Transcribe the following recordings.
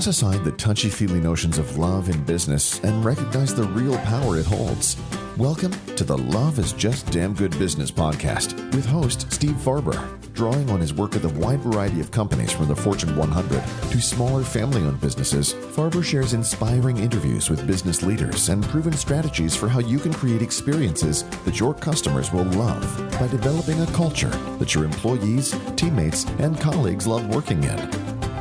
Toss aside the touchy-feely notions of love in business and recognize the real power it holds. Welcome to the Love is Just Damn Good Business podcast with host Steve Farber. Drawing on his work with a wide variety of companies from the Fortune 100 to smaller family-owned businesses, Farber shares inspiring interviews with business leaders and proven strategies for how you can create experiences that your customers will love by developing a culture that your employees, teammates, and colleagues love working in.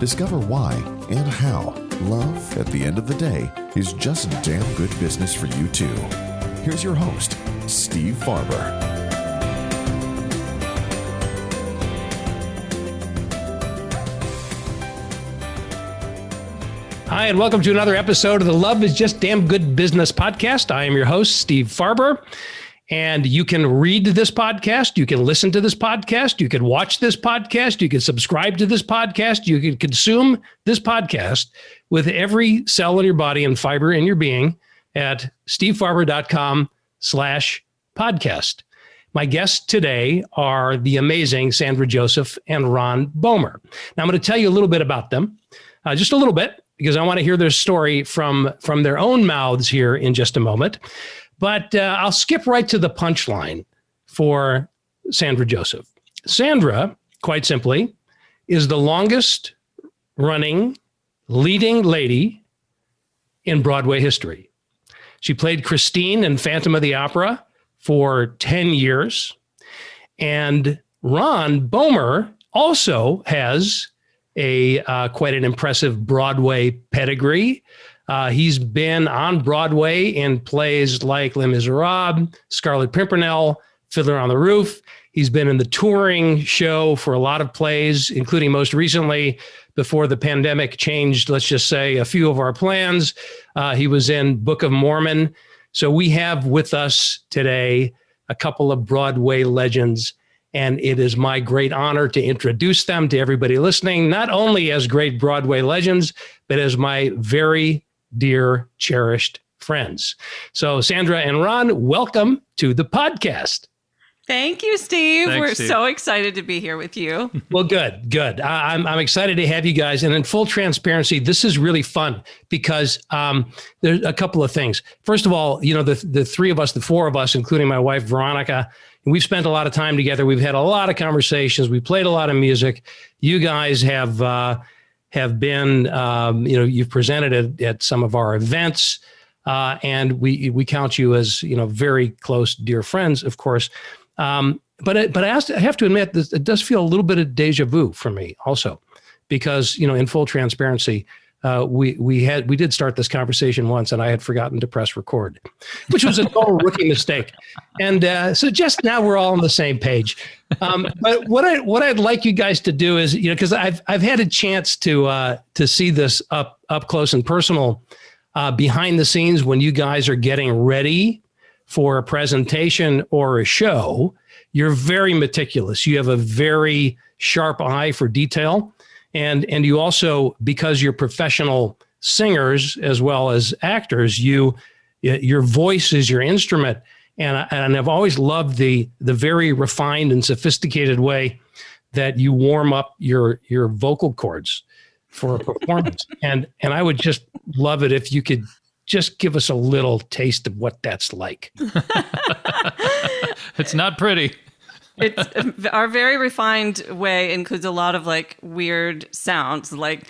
Discover why and how love, at the end of the day, is just damn good business for you too. Here's your host, Steve Farber. Hi, and welcome to another episode of the Love is Just Damn Good Business podcast. I am your host, Steve Farber, and you can read this podcast, you can listen to this podcast, you can watch this podcast, you can subscribe to this podcast, you can consume this podcast with every cell in your body and fiber in your being at stevefarber.com/podcast. My guests today are the amazing Sandra Joseph and Ron Bohmer. Now, I'm going to tell you a little bit about them, just a little bit, because I want to hear their story from their own mouths here in just a moment. But I'll skip right to the punchline for Sandra Joseph. Sandra, quite simply, is the longest running leading lady in Broadway history. She played Christine in Phantom of the Opera for 10 years. And Ron Bohmer also has quite an impressive Broadway pedigree. He's been on Broadway in plays like Les Miserables, Scarlet Pimpernel, Fiddler on the Roof. He's been in the touring show for a lot of plays, including most recently, before the pandemic changed, let's just say, a few of our plans. He was in Book of Mormon. So we have with us today a couple of Broadway legends. And it is my great honor to introduce them to everybody listening, not only as great Broadway legends, but as my very dear, cherished friends. So Sandra and Ron, welcome to the podcast. Thank you, Steve. Thanks, We're Steve. so excited to be here with you. Well, good. I'm excited to have you guys. And in full transparency, this is really fun because there's a couple of things. First of all, you know, the three of us, the four of us, including my wife, Veronica, we've spent a lot of time together. We've had a lot of conversations. We played a lot of music. You guys have been, you've presented at some of our events, and we count you as, very close, dear friends, of course. But I have to admit, it does feel a little bit of deja vu for me also, because, in full transparency, we did start this conversation once and I had forgotten to press record, which was a total rookie mistake. And so just now we're all on the same page. But what I'd like you guys to do is, because I've had a chance to see this up close and personal behind the scenes when you guys are getting ready for a presentation or a show. You're very meticulous. You have a very sharp eye for detail. And you also, because you're professional singers as well as actors, your voice is your instrument. And I've always loved the very refined and sophisticated way that you warm up your vocal cords for a performance. And I would just love it if you could just give us a little taste of what that's like. It's not pretty. It's our very refined way includes a lot of weird sounds like,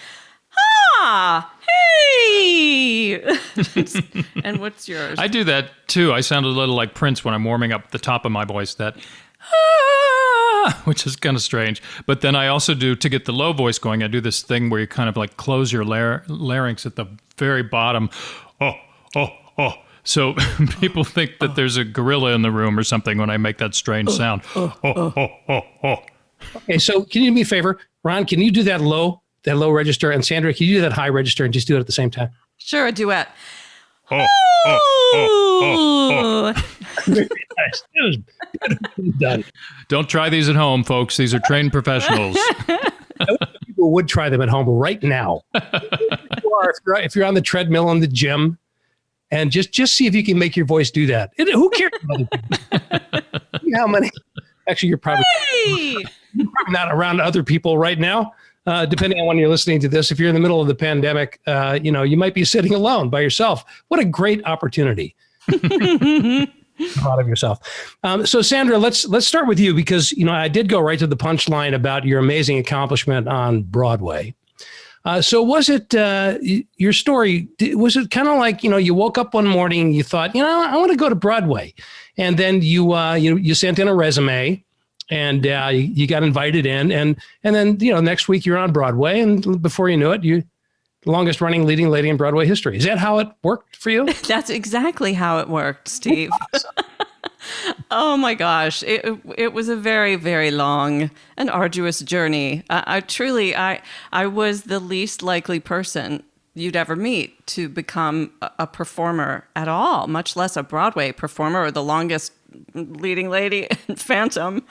hey. And what's yours? I do that too. I sound a little like Prince when I'm warming up the top of my voice, which is kind of strange. But then I also do, to get the low voice going, I do this thing where you kind of close your larynx at the very bottom. So people think that there's a gorilla in the room or something when I make that strange sound. Okay, so can you do me a favor? Ron, can you do that low register? And Sandra, can you do that high register and just do it at the same time? Sure, a duet. Very nice. It was done. Don't try these at home, folks. These are trained professionals. I wish people would try them at home right now. If you're on the treadmill in the gym, and just see if you can make your voice do that. Who cares about other people? How many? Actually, you're probably not around other people right now. depending on when you're listening to this. If you're in the middle of the pandemic, you might be sitting alone by yourself. What a great opportunity. Proud of yourself. So Sandra, let's start with you because, I did go right to the punchline about your amazing accomplishment on Broadway. So was it your story? Was it kind of like, you woke up one morning, you thought, I want to go to Broadway. And then you sent in a resume and you got invited in. And then, next week you're on Broadway. And before you knew it, the longest running leading lady in Broadway history. Is that how it worked for you? That's exactly how it worked, Steve. Oh my gosh. It was a very, very long and arduous journey. I was the least likely person you'd ever meet to become a performer at all, much less a Broadway performer or the longest leading lady in Phantom.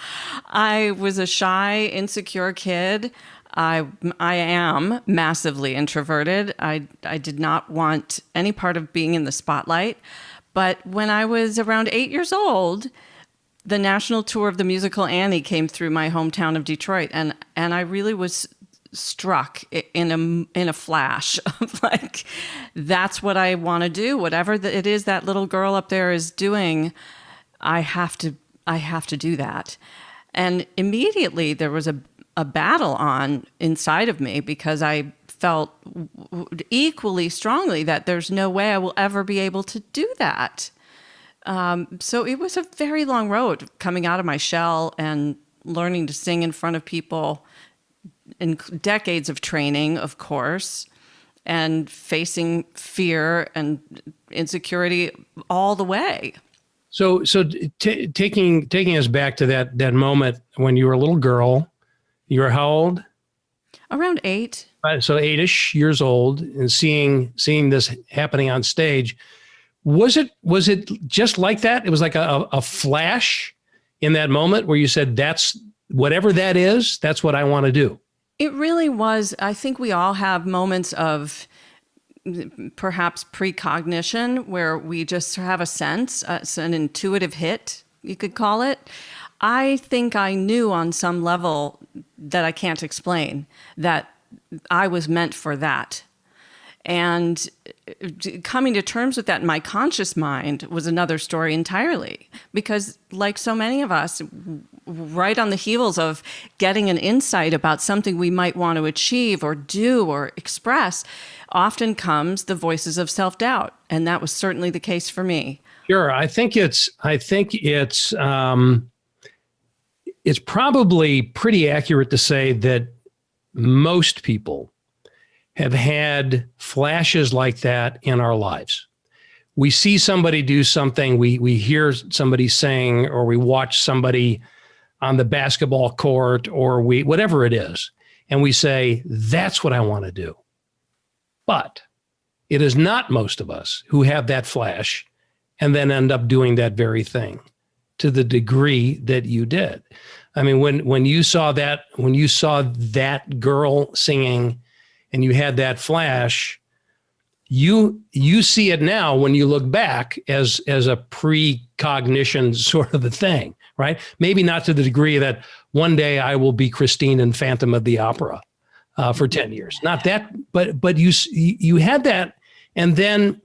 I was a shy, insecure kid. I am massively introverted. I did not want any part of being in the spotlight. But when I was around 8 years old, the national tour of the musical Annie came through my hometown of Detroit, and I really was struck in a flash of like, that's what I want to do. Whatever it is that little girl up there is doing, I have to do that. And immediately there was a battle on inside of me because I felt equally strongly that there's no way I will ever be able to do that. So it was a very long road coming out of my shell and learning to sing in front of people, and decades of training, of course, and facing fear and insecurity all the way. So taking us back to that moment when you were a little girl, you were how old? Around 8. So 8-ish years old, and seeing this happening on stage. Was it just like that? It was like a flash in that moment where you said, that's whatever that is, that's what I want to do. It really was. I think we all have moments of perhaps precognition where we just have a sense, an intuitive hit, you could call it. I think I knew on some level that I can't explain that I was meant for that. And coming to terms with that in my conscious mind was another story entirely. Because like so many of us, right on the heels of getting an insight about something we might want to achieve or do or express, often comes the voices of self-doubt. And that was certainly the case for me. Sure. I think it's probably pretty accurate to say that most people have had flashes like that in our lives. We see somebody do something, we hear somebody sing, or we watch somebody on the basketball court, or whatever it is, and we say, that's what I want to do. But it is not most of us who have that flash and then end up doing that very thing to the degree that you did. I mean, when you saw that girl singing and you had that flash, you see it now when you look back as a precognition sort of a thing, right? Maybe not to the degree that one day I will be Christine in Phantom of the Opera for 10 years. Not that, but you had that, and then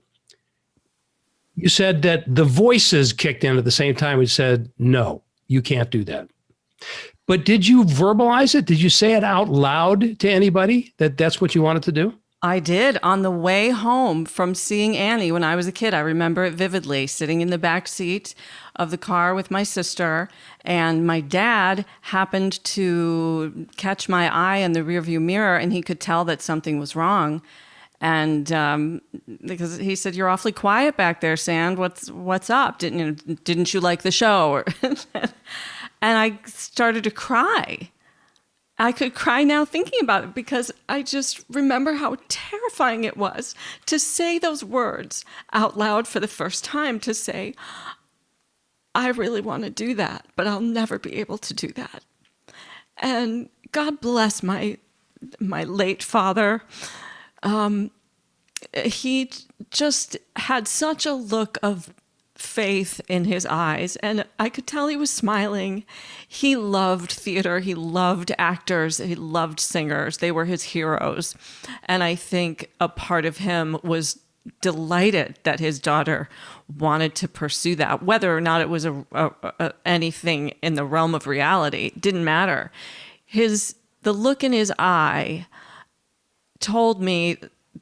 you said that the voices kicked in at the same time and said, no, you can't do that. But did you verbalize it? Did you say it out loud to anybody that that's what you wanted to do? I did. On the way home from seeing Annie when I was a kid, I remember it vividly, sitting in the back seat of the car with my sister, and my dad happened to catch my eye in the rearview mirror, and he could tell that something was wrong. And because he said, "You're awfully quiet back there, Sand. What's up? Didn't you like the show?" And I started to cry. I could cry now thinking about it because I just remember how terrifying it was to say those words out loud for the first time, to say, I really want to do that, but I'll never be able to do that. And God bless my late father. He just had such a look of faith in his eyes, and I could tell he was smiling. He loved theater. He loved actors. He loved singers. They were his heroes. And I think a part of him was delighted that his daughter wanted to pursue that, whether or not it was anything in the realm of reality, didn't matter. The look in his eye told me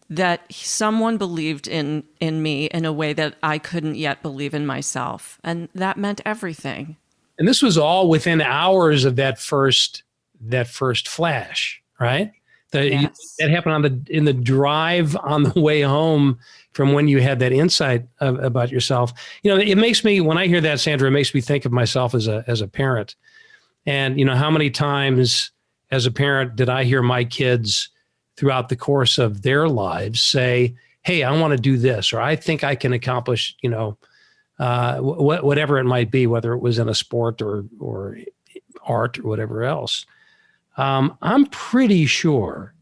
that someone believed in me in a way that I couldn't yet believe in myself. And that meant everything. And this was all within hours of that first flash, right? Yes. That happened in the drive on the way home from when you had that insight about yourself. It makes me, when I hear that, Sandra, it makes me think of myself as a parent. And, how many times as a parent did I hear my kids throughout the course of their lives say, hey, I want to do this, or I think I can accomplish, whatever it might be, whether it was in a sport or art or whatever else. I'm pretty sure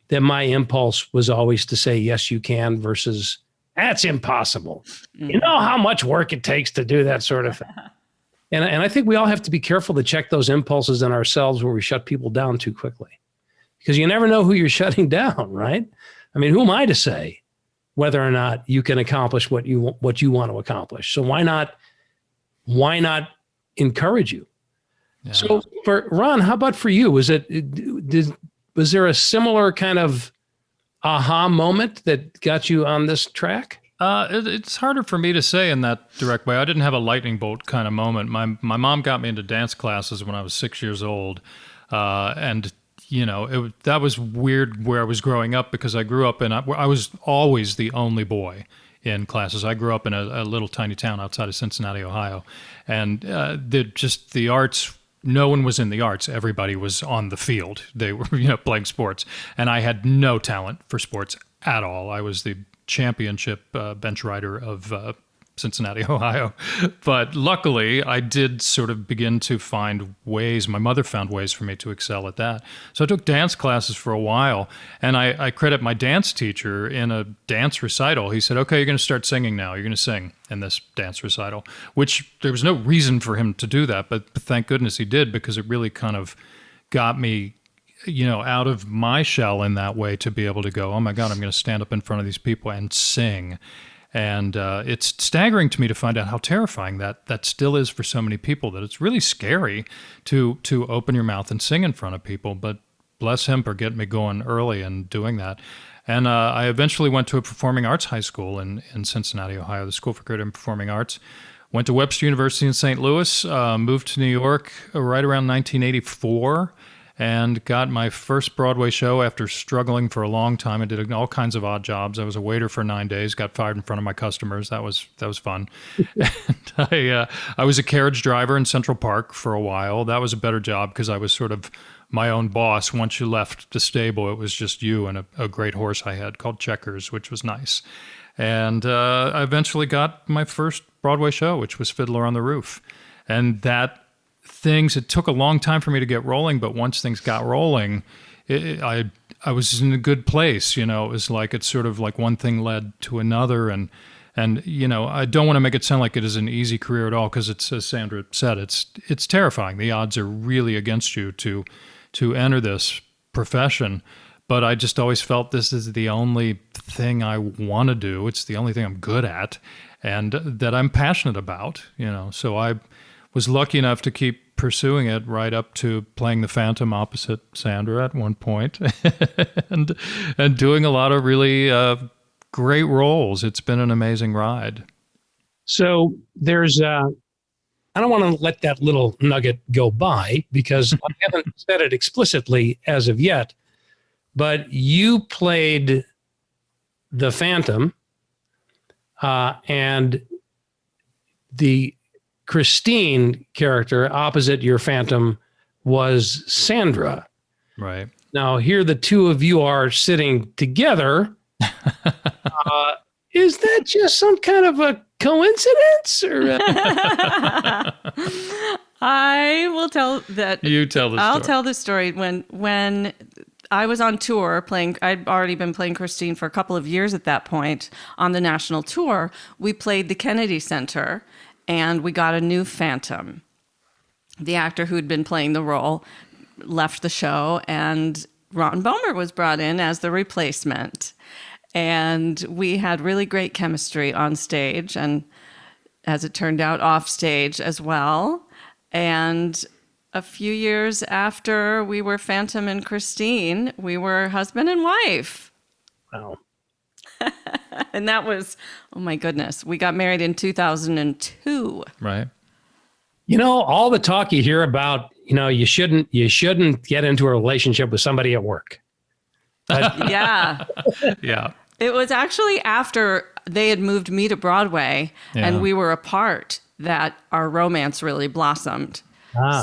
that my impulse was always to say, yes, you can, versus that's impossible. Mm-hmm. You know how much work it takes to do that sort of thing. And I think we all have to be careful to check those impulses in ourselves where we shut people down too quickly, because you never know who you're shutting down, right? I mean, who am I to say whether or not you can accomplish what you want to accomplish? So why not encourage you? Yeah. So for Ron, how about for you? Was there a similar kind of aha moment that got you on this track? It's harder for me to say in that direct way. I didn't have a lightning bolt kind of moment. My mom got me into dance classes when I was 6 years old, and that was weird where I was growing up, because I grew up I was always the only boy in classes. I grew up in a little tiny town outside of Cincinnati, Ohio, and the arts. No one was in the arts. Everybody was on the field. They were, playing sports. And I had no talent for sports at all. I was the championship bench rider of Cincinnati, Ohio. But luckily, I did sort of begin to find ways. My mother found ways for me to excel at that. So I took dance classes for a while. And I credit my dance teacher in a dance recital. He said, okay, you're going to start singing now. You're going to sing in this dance recital, which there was no reason for him to do that. But thank goodness he did, because it really kind of got me out of my shell in that way, to be able to go, oh my God, I'm going to stand up in front of these people and sing. And it's staggering to me to find out how terrifying that still is for so many people, that it's really scary to open your mouth and sing in front of people. But bless him for getting me going early and doing that. And I eventually went to a performing arts high school in Cincinnati, Ohio, the School for Creative and Performing Arts. Went to Webster University in St. Louis, moved to New York right around 1984, and got my first Broadway show after struggling for a long time. I did all kinds of odd jobs. I was a waiter for 9 days, got fired in front of my customers. That was fun. And I was a carriage driver in Central Park for a while. That was a better job, because I was sort of my own boss. Once you left the stable, it was just you and a great horse I had called Checkers, which was nice. And I eventually got my first Broadway show, which was Fiddler on the Roof. And it took a long time for me to get rolling, but once things got rolling, I was in a good place. It was like, it's sort of like one thing led to another. And I don't want to make it sound like it is an easy career at all, because it's, as Sandra said, it's terrifying. The odds are really against you to enter this profession. But I just always felt this is the only thing I want to do. It's the only thing I'm good at and that I'm passionate about, So I was lucky enough to keep pursuing it right up to playing the Phantom opposite Sandra at one point and doing a lot of really great roles. It's been an amazing ride. So there's I don't want to let that little nugget go by, because I haven't said it explicitly as of yet, but you played the Phantom, and the Christine character opposite your Phantom was Sandra. Right. Now, here the two of you are sitting together. Is that just some kind of a coincidence? Or I will tell that. You tell the story. I'll tell the story. When I was on tour playing. I'd already been playing Christine for a couple of years at that point on the national tour. We played the Kennedy Center, and we got a new Phantom. The actor who'd been playing the role left the show, and Ron Bohmer was brought in as the replacement. And we had really great chemistry on stage, and as it turned out, off stage as well. And a few years after we were Phantom and Christine, we were husband and wife. Wow. And that was, oh my goodness, we got married in 2002. Right. You know, all the talk you hear about, you shouldn't get into a relationship with somebody at work. Yeah. Yeah. It was actually after they had moved me to Broadway and we were apart that our romance really blossomed.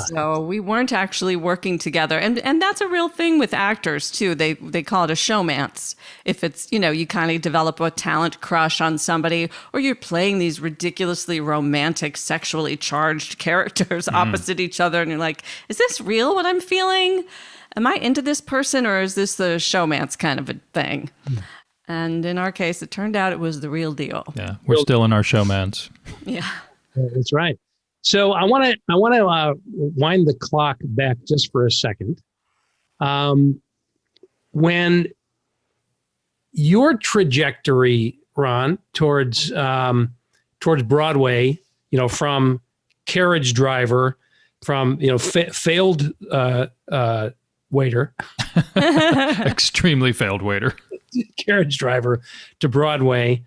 So we weren't actually working together. And that's a real thing with actors, too. They call it a showmance. If it's, you kind of develop a talent crush on somebody, or you're playing these ridiculously romantic, sexually charged characters opposite each other. And you're like, is this real, what I'm feeling? Am I into this person, or is this the showmance kind of a thing? And in our case, it turned out it was the real deal. Yeah, we're still in our showmance. Yeah. That's right. So I want to wind the clock back just for a second. When your trajectory, Ron, towards Broadway, from carriage driver, from failed waiter, Extremely failed waiter, carriage driver to Broadway.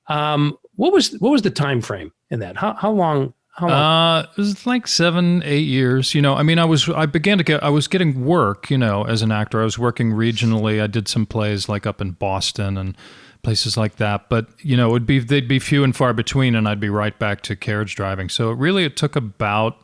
What was the time frame in that? How long? It was like 7-8 years. I was getting work, as an actor. I was working regionally. I did some plays like up in Boston and places like that. But, they'd be few and far between, and I'd be right back to carriage driving. So it took about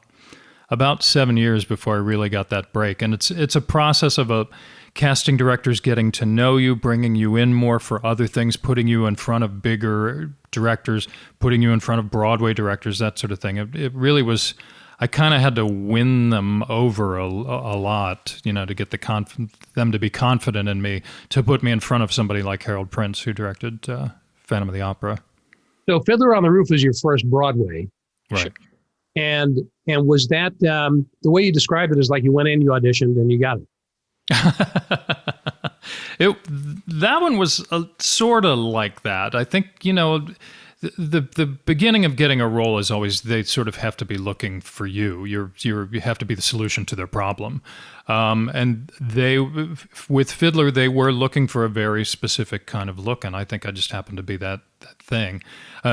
7 years before I really got that break. And it's a process of a casting directors getting to know you, bringing you in more for other things, putting you in front of bigger directors, putting you in front of Broadway directors, that sort of thing. It really was, I kind of had to win them over a lot, to get them to be confident in me, to put me in front of somebody like Harold Prince, who directed Phantom of the Opera. So Fiddler on the Roof was your first Broadway. Right. And was that, the way you described it is like you went in, you auditioned, and you got it. That one was sort of like that. I think, the beginning of getting a role is always, they sort of have to be looking for you. You have to be the solution to their problem. And with Fiddler, they were looking for a very specific kind of look, and I think I just happened to be that thing.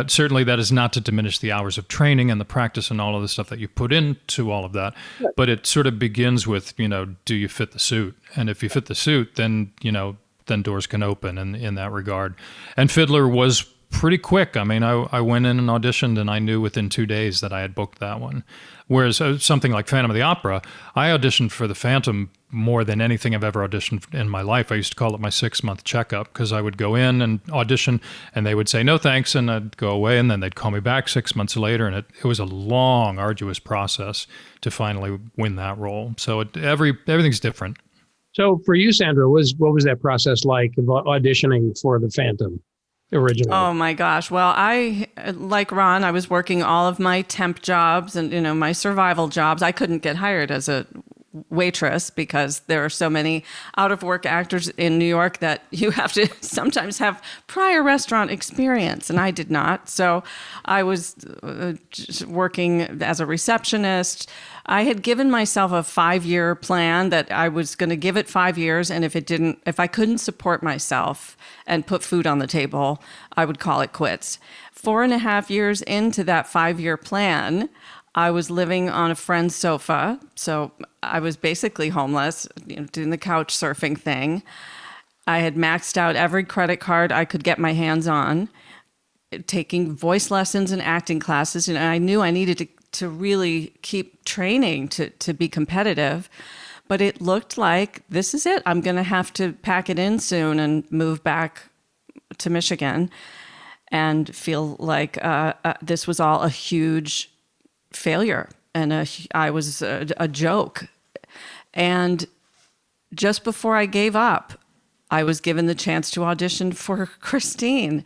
Certainly, that is not to diminish the hours of training and the practice and all of the stuff that you put into all of that, but it sort of begins with, do you fit the suit? And if you fit the suit, then doors can open in that regard. And Fiddler was pretty quick. I mean, I went in and auditioned, and I knew within 2 days that I had booked that one. Whereas something like Phantom of the Opera, I auditioned for the Phantom more than anything I've ever auditioned in my life. I used to call it my 6-month checkup, because I would go in and audition, and they would say, no, thanks, and I'd go away, and then they'd call me back 6 months later, and it was a long, arduous process to finally win that role. So everything's different. So for you, Sandra, what was that process like of auditioning for the Phantom originally? Oh my gosh. Well, like Ron, I was working all of my temp jobs and, my survival jobs. I couldn't get hired as a waitress because there are so many out-of-work actors in New York that you have to sometimes have prior restaurant experience, and I did not. So I was just working as a receptionist. I had given myself a 5-year plan that I was going to give it 5 years, and if I couldn't support myself and put food on the table, I would call it quits. 4.5 years into that 5-year plan, I was living on a friend's sofa, so I was basically homeless, doing the couch surfing thing. I had maxed out every credit card I could get my hands on, taking voice lessons and acting classes, and I knew I needed to really keep training to be competitive. But it looked like, this is it. I'm going to have to pack it in soon and move back to Michigan, and feel like this was all a huge failure, and I was a joke. And just before I gave up, I was given the chance to audition for Christine.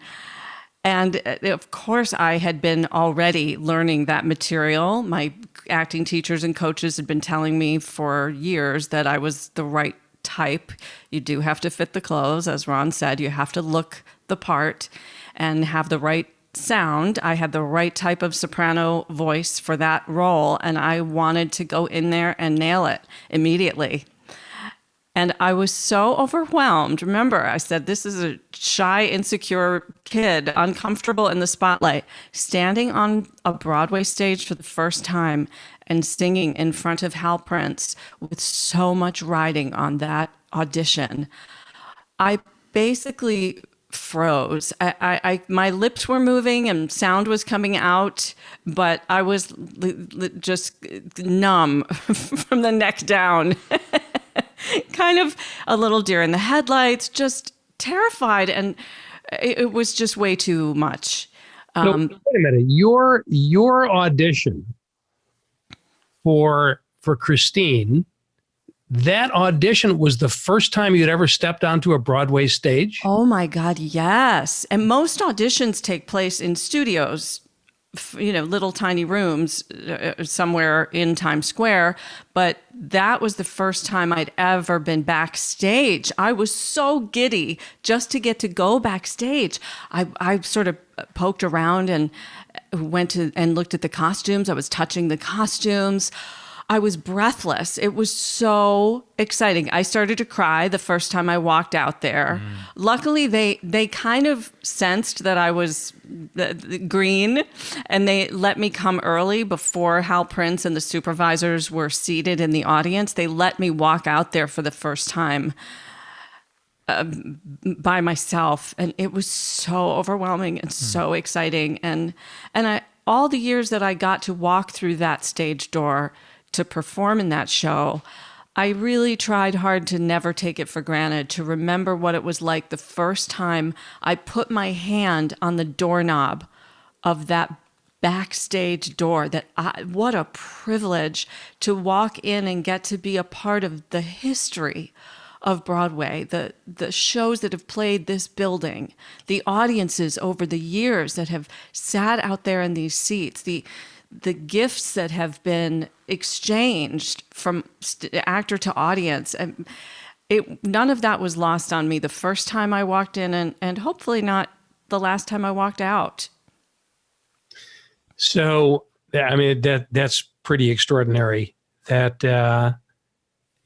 And of course, I had been already learning that material. My acting teachers and coaches had been telling me for years that I was the right type. You do have to fit the clothes. As Ron said, you have to look the part and have the right sound. I had the right type of soprano voice for that role, and I wanted to go in there and nail it immediately. And I was so overwhelmed. Remember, I said, this is a shy, insecure kid, uncomfortable in the spotlight, standing on a Broadway stage for the first time and singing in front of Hal Prince with so much riding on that audition. I basically froze. My lips were moving and sound was coming out, but I was just numb from the neck down. Kind of a little deer in the headlights, just terrified, and it was just way too much. So, wait a minute. Your audition for Christine, that audition was the first time you'd ever stepped onto a Broadway stage? Oh my God, yes. And most auditions take place in studios, little tiny rooms somewhere in Times Square. But that was the first time I'd ever been backstage. I was so giddy just to get to go backstage. I sort of poked around and went to and looked at the costumes. I was touching the costumes. I was breathless. It was so exciting. I started to cry the first time I walked out there. Luckily, they kind of sensed that I was the green, and they let me come early before Hal Prince and the supervisors were seated in the audience. They let me walk out there for the first time by myself, and it was so overwhelming and so exciting. And all the years that I got to walk through that stage door to perform in that show, I really tried hard to never take it for granted, to remember what it was like the first time I put my hand on the doorknob of that backstage door. What a privilege to walk in and get to be a part of the history of Broadway, the shows that have played this building, the audiences over the years that have sat out there in these seats, the gifts that have been exchanged from actor to audience. And none of that was lost on me the first time I walked in, and hopefully not the last time I walked out. So, I mean, that's pretty extraordinary that,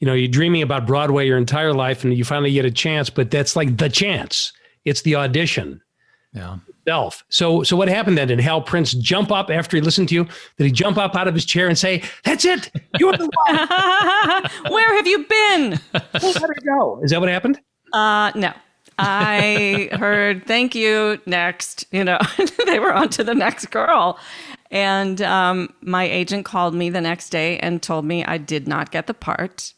you're dreaming about Broadway your entire life and you finally get a chance, but that's like the chance. It's the audition. Yeah. Itself. So what happened then? Did Hal Prince jump up after he listened to you? Did he jump up out of his chair and say, "That's it, you're the one"? Where have you been? Well, let her go. Is that what happened? No. I heard, "Thank you, next." They were on to the next girl. And my agent called me the next day and told me I did not get the part.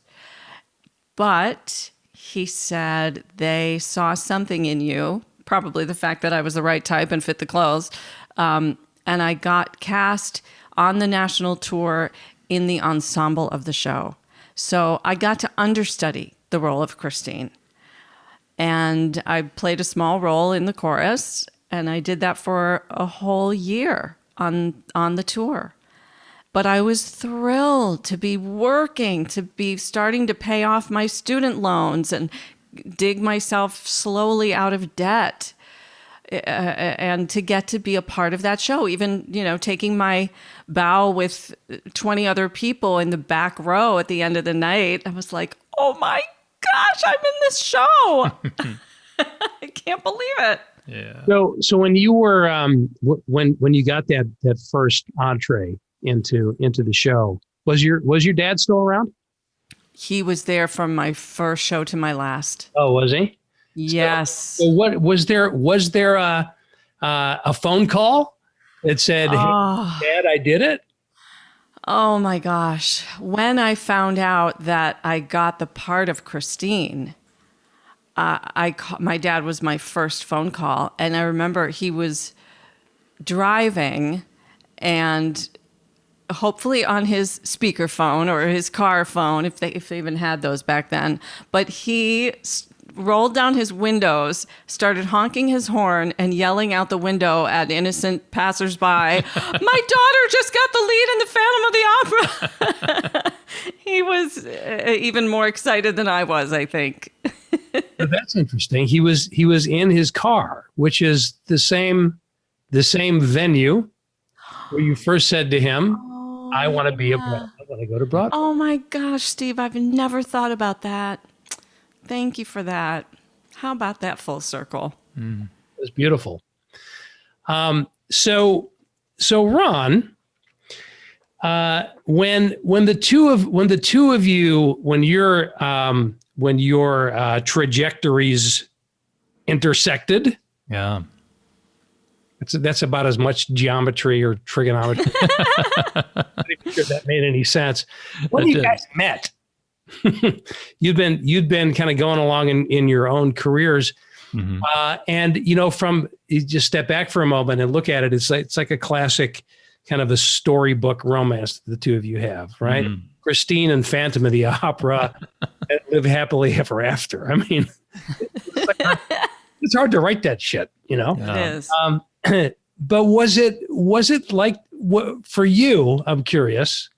But he said they saw something in you, probably the fact that I was the right type and fit the clothes. And I got cast on the national tour in the ensemble of the show. So I got to understudy the role of Christine. And I played a small role in the chorus, and I did that for a whole year on the tour. But I was thrilled to be working, to be starting to pay off my student loans and dig myself slowly out of debt, and to get to be a part of that show, even, taking my bow with 20 other people in the back row at the end of the night. I was like, oh my gosh, I'm in this show. I can't believe it. Yeah. So when you were, when you got that first entree into the show, was your dad still around? He was there from my first show to my last. Oh, was he? Yes. So what was there a phone call that said, "Hey, Dad, I did it"? Oh my gosh. When I found out that I got the part of Christine, my dad was my first phone call. And I remember he was driving, and hopefully on his speakerphone or his car phone, if they even had those back then. But he rolled down his windows, started honking his horn and yelling out the window at innocent passersby, "My daughter just got the lead in the Phantom of the Opera." He was even more excited than I was, I think. Well, that's interesting. He was in his car, which is the same venue where you first said to him, "I want to be I want to go to Broadway." Oh my gosh, Steve, I've never thought about that. Thank you for that. How about that full circle? It was beautiful. So Ron, when the two of you, when your trajectories intersected, Yeah. that's about as much geometry or trigonometry. I'm not even sure that made any sense. When you guys met, you'd been kind of going along in your own careers. Mm-hmm. And, you just step back for a moment and look at it. It's like a classic kind of a storybook romance that the two of you have, right? Mm-hmm. Christine and Phantom of the Opera and live happily ever after. I mean, it's hard to write that shit, It is. But was it like for you? I'm curious.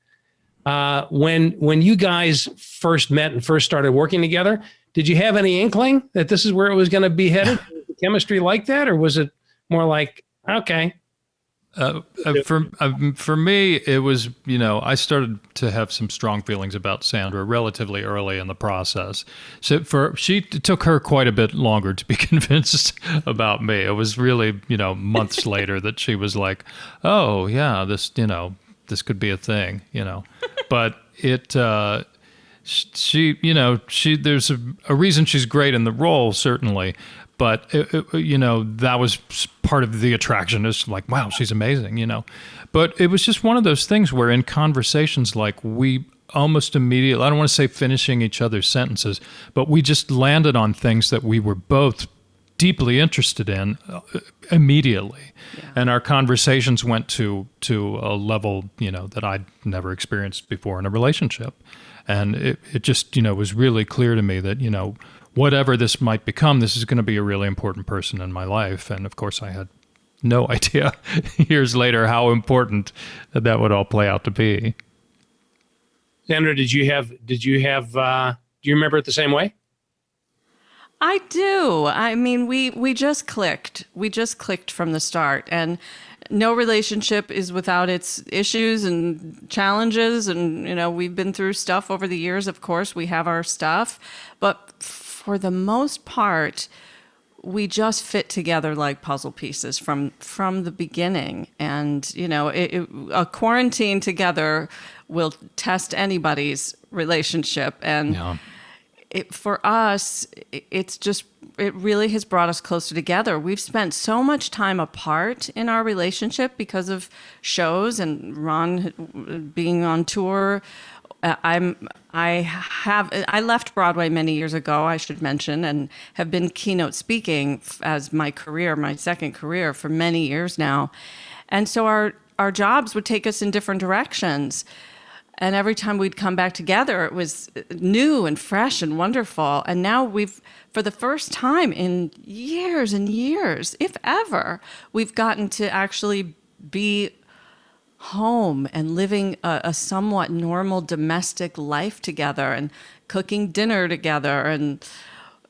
When you guys first met and first started working together, did you have any inkling that this is where it was going to be headed? Was the chemistry like that, or was it more like, okay? For me, it was, I started to have some strong feelings about Sandra relatively early in the process. So it took her quite a bit longer to be convinced about me. It was really, months later that she was like, "Oh yeah, this could be a thing," But there's a reason she's great in the role, certainly. But, that was part of the attraction. Is like, wow, she's amazing, But it was just one of those things where in conversations, like we almost immediately, I don't want to say finishing each other's sentences, but we just landed on things that we were both deeply interested in immediately. Yeah. And our conversations went to a level, that I'd never experienced before in a relationship. And it just, was really clear to me that, whatever this might become, this is going to be a really important person in my life. And of course, I had no idea years later how important that would all play out to be. Sandra, do you remember it the same way? I do. I mean, we just clicked. We just clicked from the start. And no relationship is without its issues and challenges. And, we've been through stuff over the years. Of course, we have our stuff. But for the most part, we just fit together like puzzle pieces from the beginning. And, a quarantine together will test anybody's relationship. And for us, it really has brought us closer together. We've spent so much time apart in our relationship because of shows and Ron being on tour. I left Broadway many years ago, I should mention, and have been keynote speaking as my second career for many years now. And so our jobs would take us in different directions. And every time we'd come back together, it was new and fresh and wonderful. And now for the first time in years and years, if ever, we've gotten to actually be home and living a somewhat normal domestic life together and cooking dinner together. And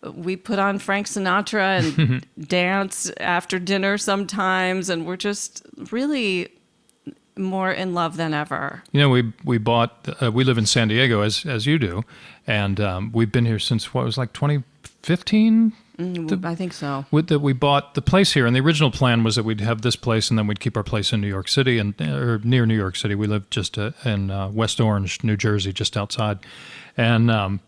we put on Frank Sinatra and dance after dinner sometimes. And we're just really more in love than ever. We live in San Diego as you do. And we've been here since what was like 2015? I think so. We bought the place here, and the original plan was that we'd have this place, and then we'd keep our place in New York City or near New York City. We live just in West Orange, New Jersey, just outside, and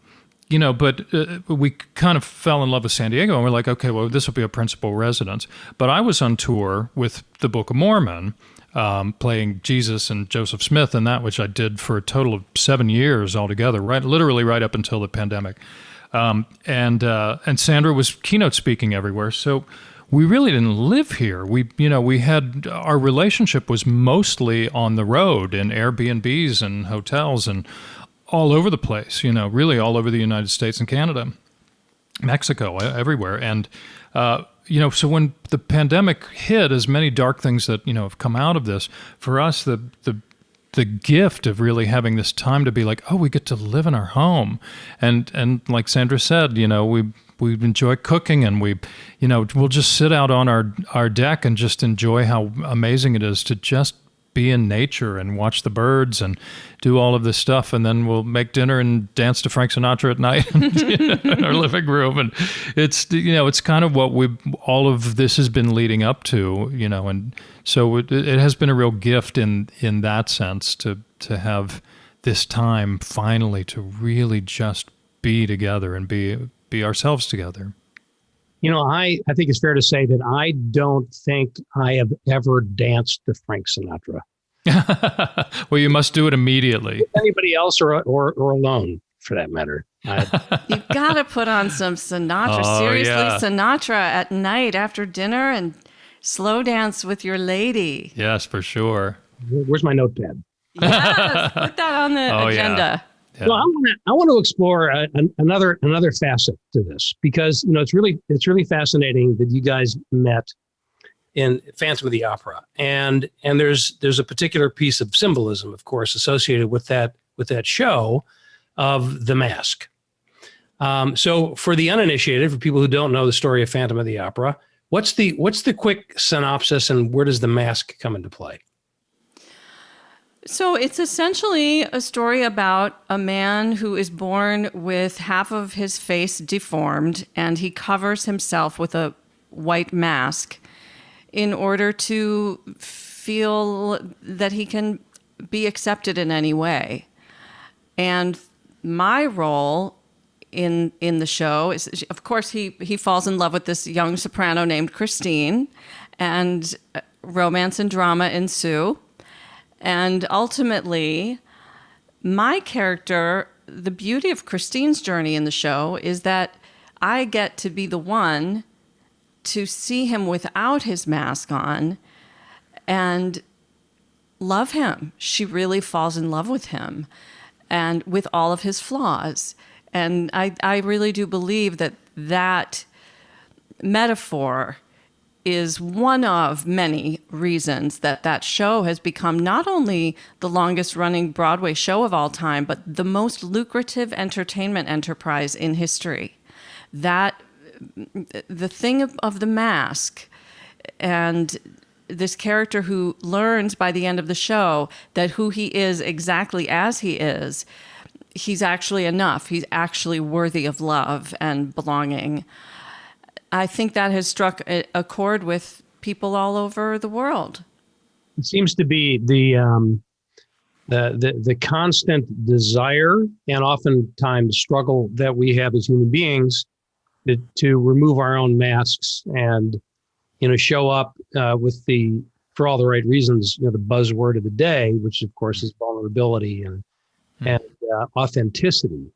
but we kind of fell in love with San Diego, and we're like, okay, well, this will be a principal residence. But I was on tour with the Book of Mormon, playing Jesus and Joseph Smith, and that which I did for a total of 7 years altogether, literally right up until the pandemic. And Sandra was keynote speaking everywhere. So we really didn't live here. We had, our relationship was mostly on the road in Airbnbs and hotels and all over the place, really all over the United States and Canada, Mexico, everywhere. And, so when the pandemic hit, as many dark things that, have come out of this, for us, the gift of really having this time to be like, oh, we get to live in our home. And like Sandra said, we enjoy cooking, and we'll just sit out on our deck and just enjoy how amazing it is to just be in nature and watch the birds and do all of this stuff. And then we'll make dinner and dance to Frank Sinatra at night in our living room. And it's kind of what all of this has been leading up to, and so it has been a real gift in that sense to have this time finally to really just be together and be ourselves together. I think it's fair to say that I don't think I have ever danced to Frank Sinatra. Well, you must do it immediately. With anybody else or alone, for that matter. You've got to put on some Sinatra. Oh, Seriously, yeah. Sinatra at night after dinner and slow dance with your lady. Yes, for sure. Where's my notepad? Yes, put that on the agenda. Yeah. Well, I want to explore another facet to this, because it's really fascinating that you guys met in Phantom of the Opera, and there's a particular piece of symbolism, of course, associated with that show of the mask. So for the uninitiated, for people who don't know the story of Phantom of the Opera, what's the quick synopsis, and where does the mask come into play? So it's essentially a story about a man who is born with half of his face deformed, and he covers himself with a white mask in order to feel that he can be accepted in any way. And my role in the show is, of course, he falls in love with this young soprano named Christine, and romance and drama ensue. And ultimately, my character, the beauty of Christine's journey in the show is that I get to be the one to see him without his mask on and love him. She really falls in love with him and with all of his flaws. And I really do believe that metaphor is one of many reasons that show has become not only the longest running Broadway show of all time, but the most lucrative entertainment enterprise in history. That the thing of the mask and this character who learns by the end of the show that who he is exactly as he is, he's actually enough. He's actually worthy of love and belonging. I think that has struck a chord with people all over the world. It seems to be the constant desire and oftentimes struggle that we have as human beings to remove our own masks and show up with for all the right reasons, the buzzword of the day, which of course is vulnerability and authenticity.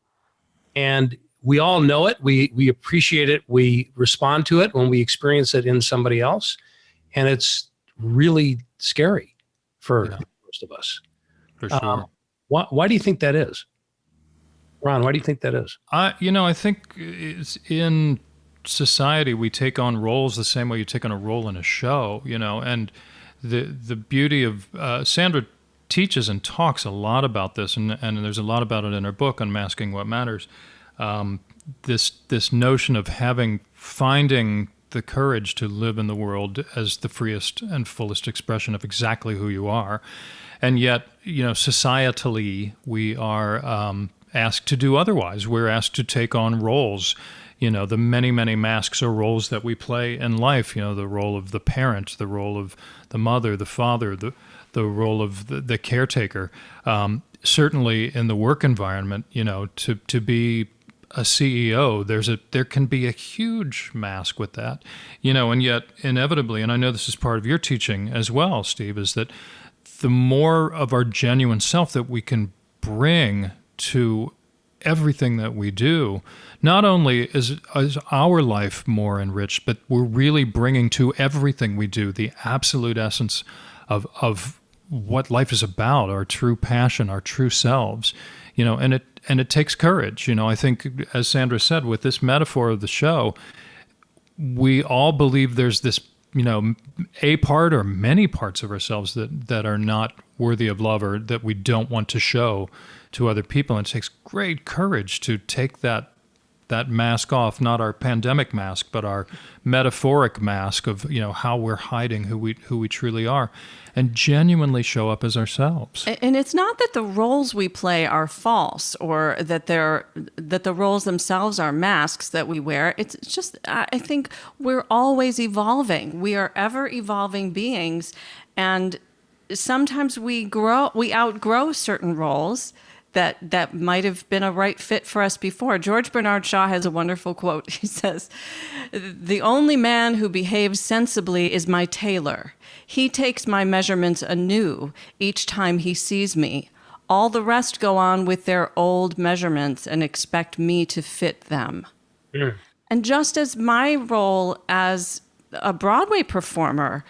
And we all know it. We appreciate it. We respond to it when we experience it in somebody else. And it's really scary for most of us. For sure. Why do you think that is? Ron, why do you think that is? I think it's in society, we take on roles the same way you take on a role in a show, and the beauty of Sandra teaches and talks a lot about this, and there's a lot about it in her book, Unmasking What Matters. This notion of finding the courage to live in the world as the freest and fullest expression of exactly who you are. And yet, societally, we are asked to do otherwise. We're asked to take on roles, the many, many masks or roles that we play in life, the role of the parent, the role of the mother, the father, the role of the caretaker. Certainly in the work environment, to be a CEO, there can be a huge mask with that, and yet inevitably, and I know this is part of your teaching as well, Steve, is that the more of our genuine self that we can bring to everything that we do, not only is our life more enriched, but we're really bringing to everything we do the absolute essence of what life is about, our true passion, our true selves, and it takes courage. I think, as Sandra said, with this metaphor of the show, we all believe there's this, a part or many parts of ourselves that are not worthy of love or that we don't want to show to other people. And it takes great courage to take that mask off, not our pandemic mask, but our metaphoric mask of, how we're hiding who we truly are, and genuinely show up as ourselves. And it's not that the roles we play are false or that the roles themselves are masks that we wear. It's just, I think we're always evolving. We are ever evolving beings, and sometimes we outgrow certain roles that might have been a right fit for us before. George Bernard Shaw has a wonderful quote. He says, "The only man who behaves sensibly is my tailor. He takes my measurements anew each time he sees me. All the rest go on with their old measurements and expect me to fit them." Mm. And just as my role as a Broadway performer,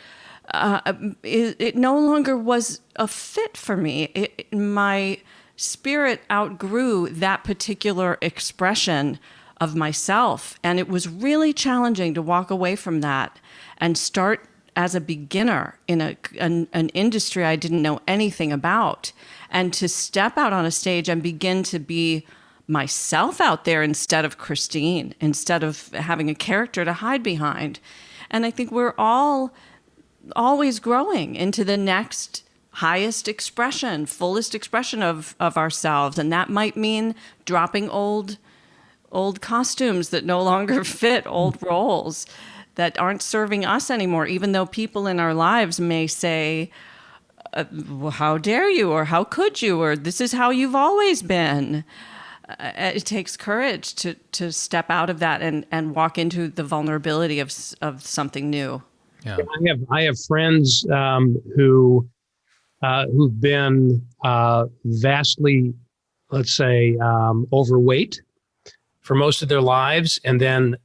it no longer was a fit for me. My spirit outgrew that particular expression of myself. And it was really challenging to walk away from that and start as a beginner in an industry I didn't know anything about, and to step out on a stage and begin to be myself out there instead of Christine, instead of having a character to hide behind. And I think we're all always growing into the next highest expression, fullest expression of ourselves. And that might mean dropping old costumes that no longer fit, old roles that aren't serving us anymore, even though people in our lives may say, well, how dare you, or how could you, or this is how you've always been. It takes courage to step out of that and walk into the vulnerability of something new. Yeah. I have friends who've been vastly, let's say, overweight for most of their lives, and then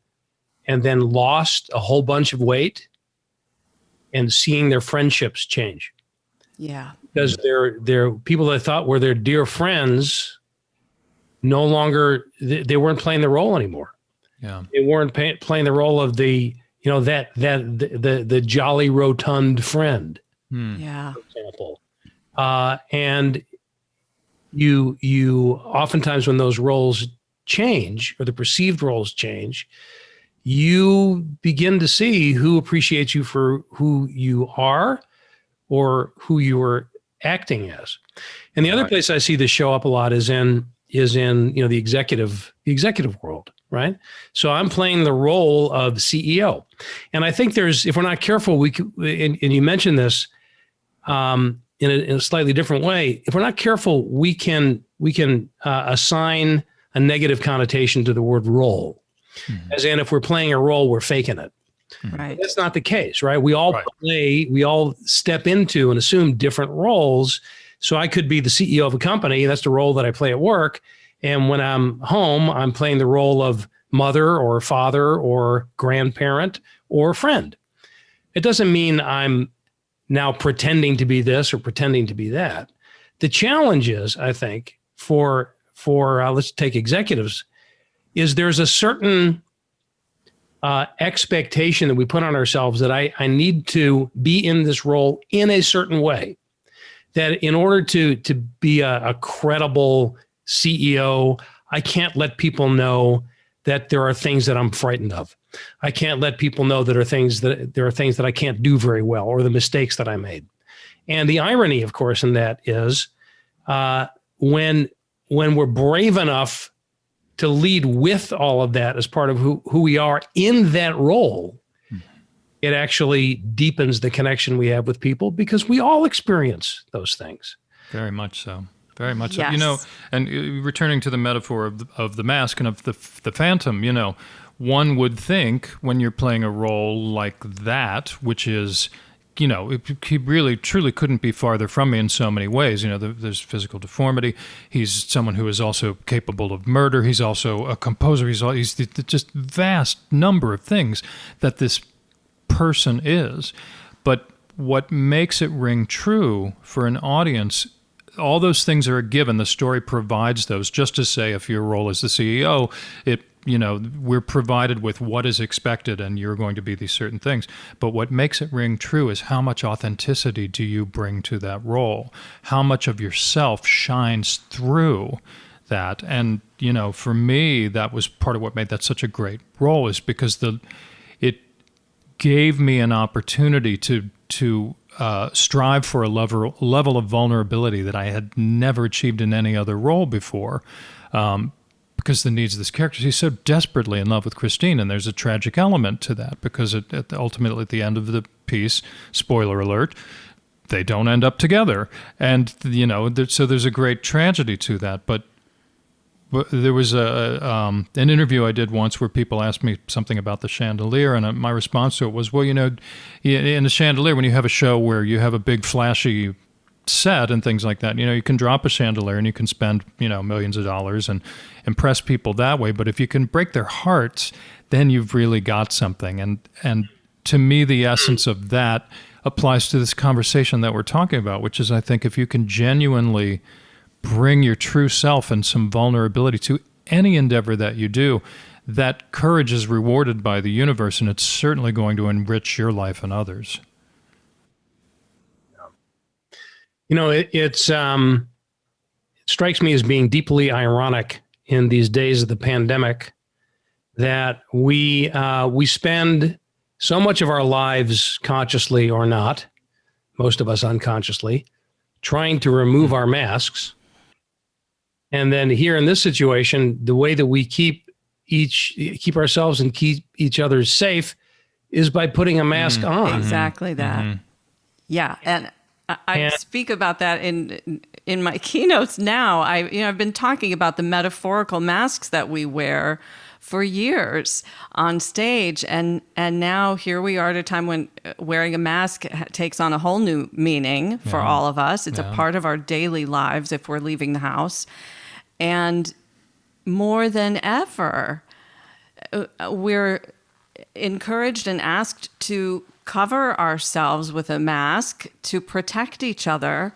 lost a whole bunch of weight, and seeing their friendships change. Yeah, because they're people that I thought were their dear friends no longer, they weren't playing the role anymore. Yeah, they weren't playing the role of the the jolly rotund friend. Yeah, for example. And you oftentimes, when those roles change, or the perceived roles change, you begin to see who appreciates you for who you are or who you are acting as. And the other place I see this show up a lot is in the executive world, right? So I'm playing the role of CEO, and I think if we're not careful, we could, and you mentioned this, in a slightly different way. If we're not careful, we can assign a negative connotation to the word role, as in, if we're playing a role, we're faking it. Right. That's not the case, right? We all we all step into and assume different roles. So I could be the CEO of a company. That's the role that I play at work. And when I'm home, I'm playing the role of mother or father or grandparent or friend. It doesn't mean I'm now pretending to be this or pretending to be that. The challenge is, I think, for let's take executives, is there's a certain expectation that we put on ourselves that I need to be in this role in a certain way. That in order to be a credible CEO, I can't let people know that there are things that I'm frightened of. I can't let people know that there are things that I can't do very well, or the mistakes that I made. And the irony, of course, in that is when we're brave enough to lead with all of that as part of who we are in that role, it actually deepens the connection we have with people, because we all experience those things. Very much so. Very much Yes. so. And returning to the metaphor of the mask and of the phantom, one would think when you're playing a role like that, which is he really truly couldn't be farther from me in so many ways. There's physical deformity. He's someone who is also capable of murder. He's also a composer. He's just vast number of things that this person is. But what makes it ring true for an audience, all those things are a given. The story provides those. Just to say, if your role is the CEO, we're provided with what is expected and you're going to be these certain things. But what makes it ring true is how much authenticity do you bring to that role? How much of yourself shines through that? And, for me, that was part of what made that such a great role, is because it gave me an opportunity to strive for a level of vulnerability that I had never achieved in any other role before. Because the needs of this character, he's so desperately in love with Christine, and there's a tragic element to that, because ultimately at the end of the piece, spoiler alert, they don't end up together. And, so there's a great tragedy to that. But there was an interview I did once where people asked me something about the chandelier, and my response to it was, well, in the chandelier, when you have a show where you have a big flashy set and things like that, you can drop a chandelier and you can spend, millions of dollars and impress people that way. But if you can break their hearts, then you've really got something. And to me, the essence of that applies to this conversation that we're talking about, which is, I think, if you can genuinely bring your true self and some vulnerability to any endeavor that you do, that courage is rewarded by the universe, and it's certainly going to enrich your life and others. It strikes me as being deeply ironic in these days of the pandemic that we spend so much of our lives, consciously or not, most of us unconsciously, trying to remove our masks. And then here in this situation, the way that we keep ourselves and keep each other safe is by putting a mask on. Exactly that. Mm-hmm. Yeah. And I speak about that in my keynotes now. I've been talking about the metaphorical masks that we wear for years on stage, and now here we are at a time when wearing a mask takes on a whole new meaning for all of us. It's a part of our daily lives if we're leaving the house, and more than ever, we're encouraged and asked to cover ourselves with a mask to protect each other.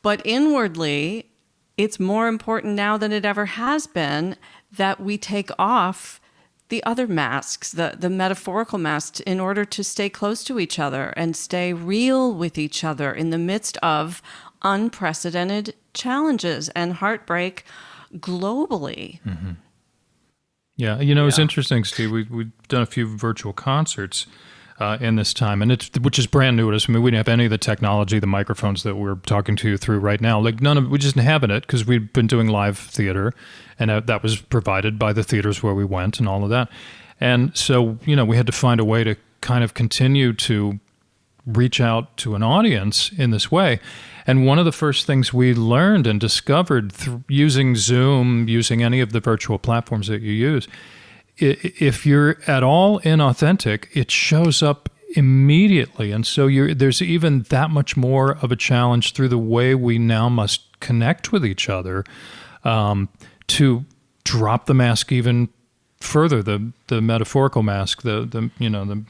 But inwardly, it's more important now than it ever has been that we take off the other masks, the metaphorical masks, in order to stay close to each other and stay real with each other in the midst of unprecedented challenges and heartbreak globally. Mm-hmm. Yeah, it's interesting, Steve. We've done a few virtual concerts in this time, and which is brand new to us. I mean, we didn't have any of the technology, the microphones that we're talking to you through right now. Like we just didn't have it because we'd been doing live theater, and that was provided by the theaters where we went and all of that. And so, we had to find a way to kind of continue to reach out to an audience in this way. And one of the first things we learned and discovered using Zoom, using any of the virtual platforms that you use, if you're at all inauthentic, it shows up immediately. And so there's even that much more of a challenge through the way we now must connect with each other to drop the mask even further, the metaphorical mask, the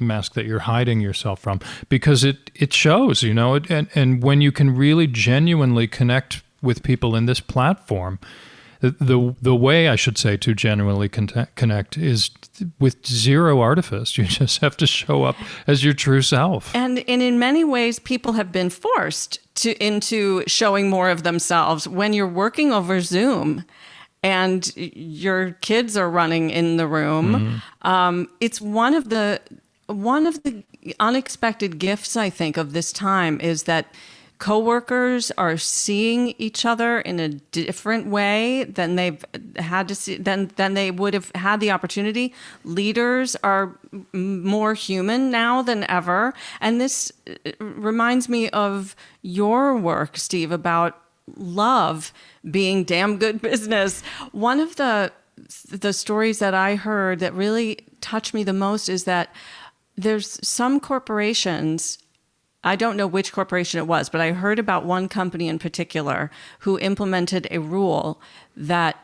mask that you're hiding yourself from, because it shows, and when you can really genuinely connect with people in this platform, the way, I should say, to genuinely connect is with zero artifice. You just have to show up as your true self. And in many ways, people have been forced into showing more of themselves. When you're working over Zoom and your kids are running in the room, it's one of the unexpected gifts, I think, of this time is that coworkers are seeing each other in a different way than they've had to see, than they would have had the opportunity. Leaders are more human now than ever. And this reminds me of your work, Steve, about love being damn good business. One of the stories that I heard that really touched me the most is that there's some corporations I don't know which corporation it was, but I heard about one company in particular who implemented a rule that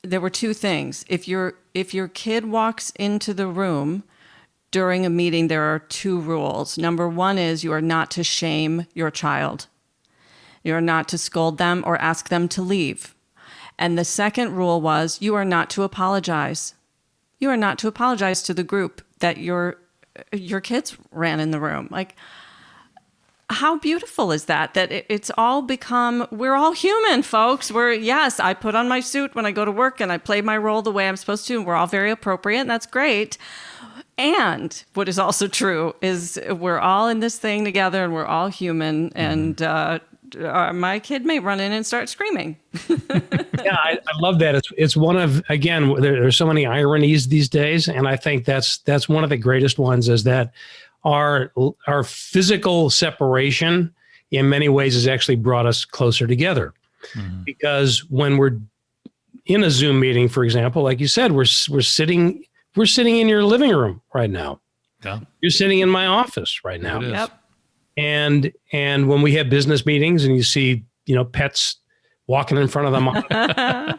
there were two things. If your kid walks into the room during a meeting, there are two rules. Number one is you are not to shame your child. You are not to scold them or ask them to leave. And the second rule was you are not to apologize. You are not to apologize to the group that your kids ran in the room. Like, how beautiful is that? That it's all become, we're all human, folks. Yes, I put on my suit when I go to work and I play my role the way I'm supposed to, and we're all very appropriate, and that's great. And what is also true is we're all in this thing together, and we're all human, and my kid may run in and start screaming. Yeah, I love that. It's one of, again, there's so many ironies these days, and I think that's one of the greatest ones, is that our physical separation in many ways has actually brought us closer together. Because when we're in a Zoom meeting, for example, like you said, we're sitting in your living room right now. Yeah. You're sitting in my office right now. Yep. And when we have business meetings and you see, pets walking in front of them,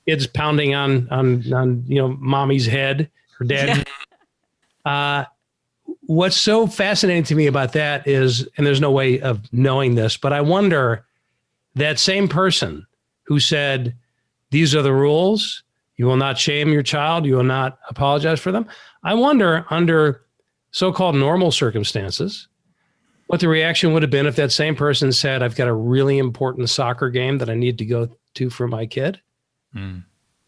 kids pounding on mommy's head or dad. What's so fascinating to me about that is, and there's no way of knowing this, but I wonder, that same person who said, these are the rules, you will not shame your child, you will not apologize for them. I wonder, under so-called normal circumstances, what the reaction would have been if that same person said, I've got a really important soccer game that I need to go to for my kid.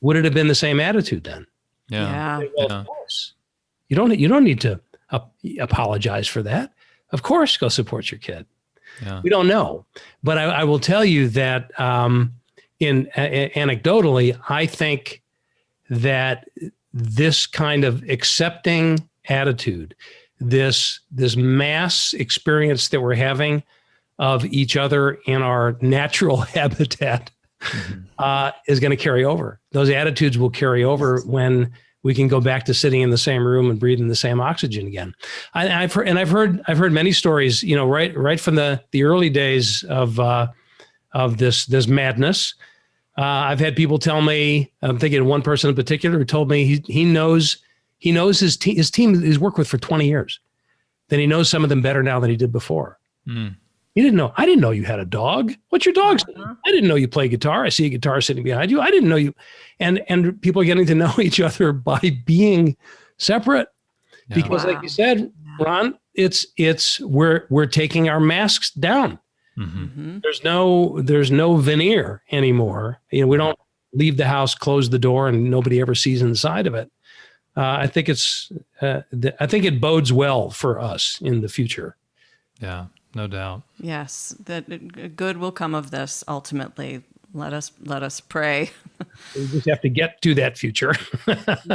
Would it have been the same attitude then? Yeah. Well, of course. You don't need to apologize for that. Of course, go support your kid. Yeah. We don't know. But I will tell you that anecdotally, I think that this kind of accepting attitude, this mass experience that we're having of each other in our natural habitat is going to carry over. Those attitudes will carry over when we can go back to sitting in the same room and breathing the same oxygen again. I've heard many stories, right from the early days of this madness. I've had people tell me, I'm thinking of one person in particular who told me he knows his team he's worked with for 20 years. Then he knows some of them better now than he did before. He didn't know. I didn't know you had a dog. What's your dog's name? I didn't know you play guitar. I see a guitar sitting behind you. I didn't know you. And people are getting to know each other by being separate. Yeah. Because like you said, Ron, we're taking our masks down. There's no veneer anymore. We don't leave the house, close the door, and nobody ever sees inside of it. I think it bodes well for us in the future. Yeah, no doubt. Yes, that good will come of this ultimately. Let us pray. We just have to get to that future.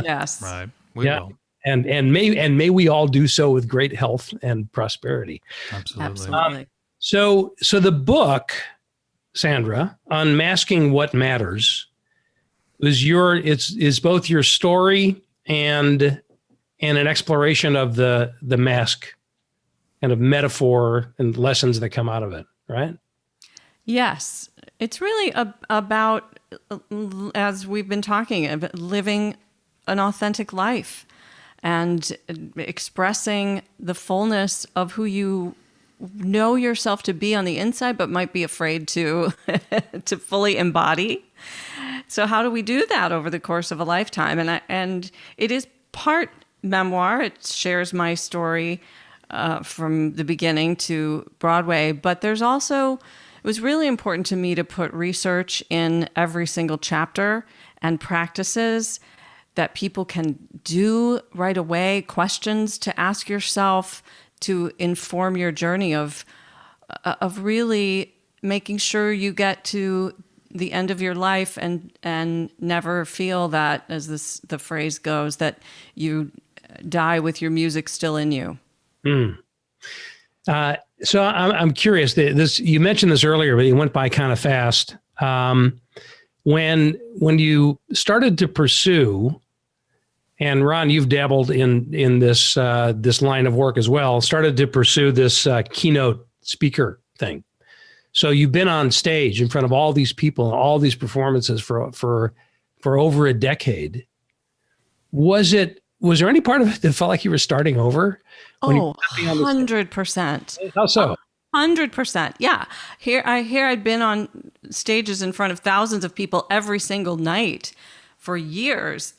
Yes. Right. We will. And may we all do so with great health and prosperity. Absolutely. So the book, Sandra, Unmasking What Matters, is both your story and an exploration of the mask kind of metaphor and lessons that come out of it, right? Yes. It's really about, as we've been talking about, living an authentic life and expressing the fullness of who you know yourself to be on the inside, but might be afraid to fully embody. So how do we do that over the course of a lifetime? And it is part memoir. It shares my story from the beginning to Broadway, but there's also, it was really important to me to put research in every single chapter and practices that people can do right away, questions to ask yourself to inform your journey of really making sure you get to the end of your life and never feel that, as the phrase goes, that you die with your music still in you. So I'm curious. You mentioned this earlier, but it went by kind of fast. When you started to pursue And Ron, you've dabbled in this this line of work as well. Started to pursue this keynote speaker thing. So you've been on stage in front of all these people and all these performances for over a decade. Was there any part of it that felt like you were starting over? Oh, 100%. How so? 100%. Yeah. I'd been on stages in front of thousands of people every single night for years.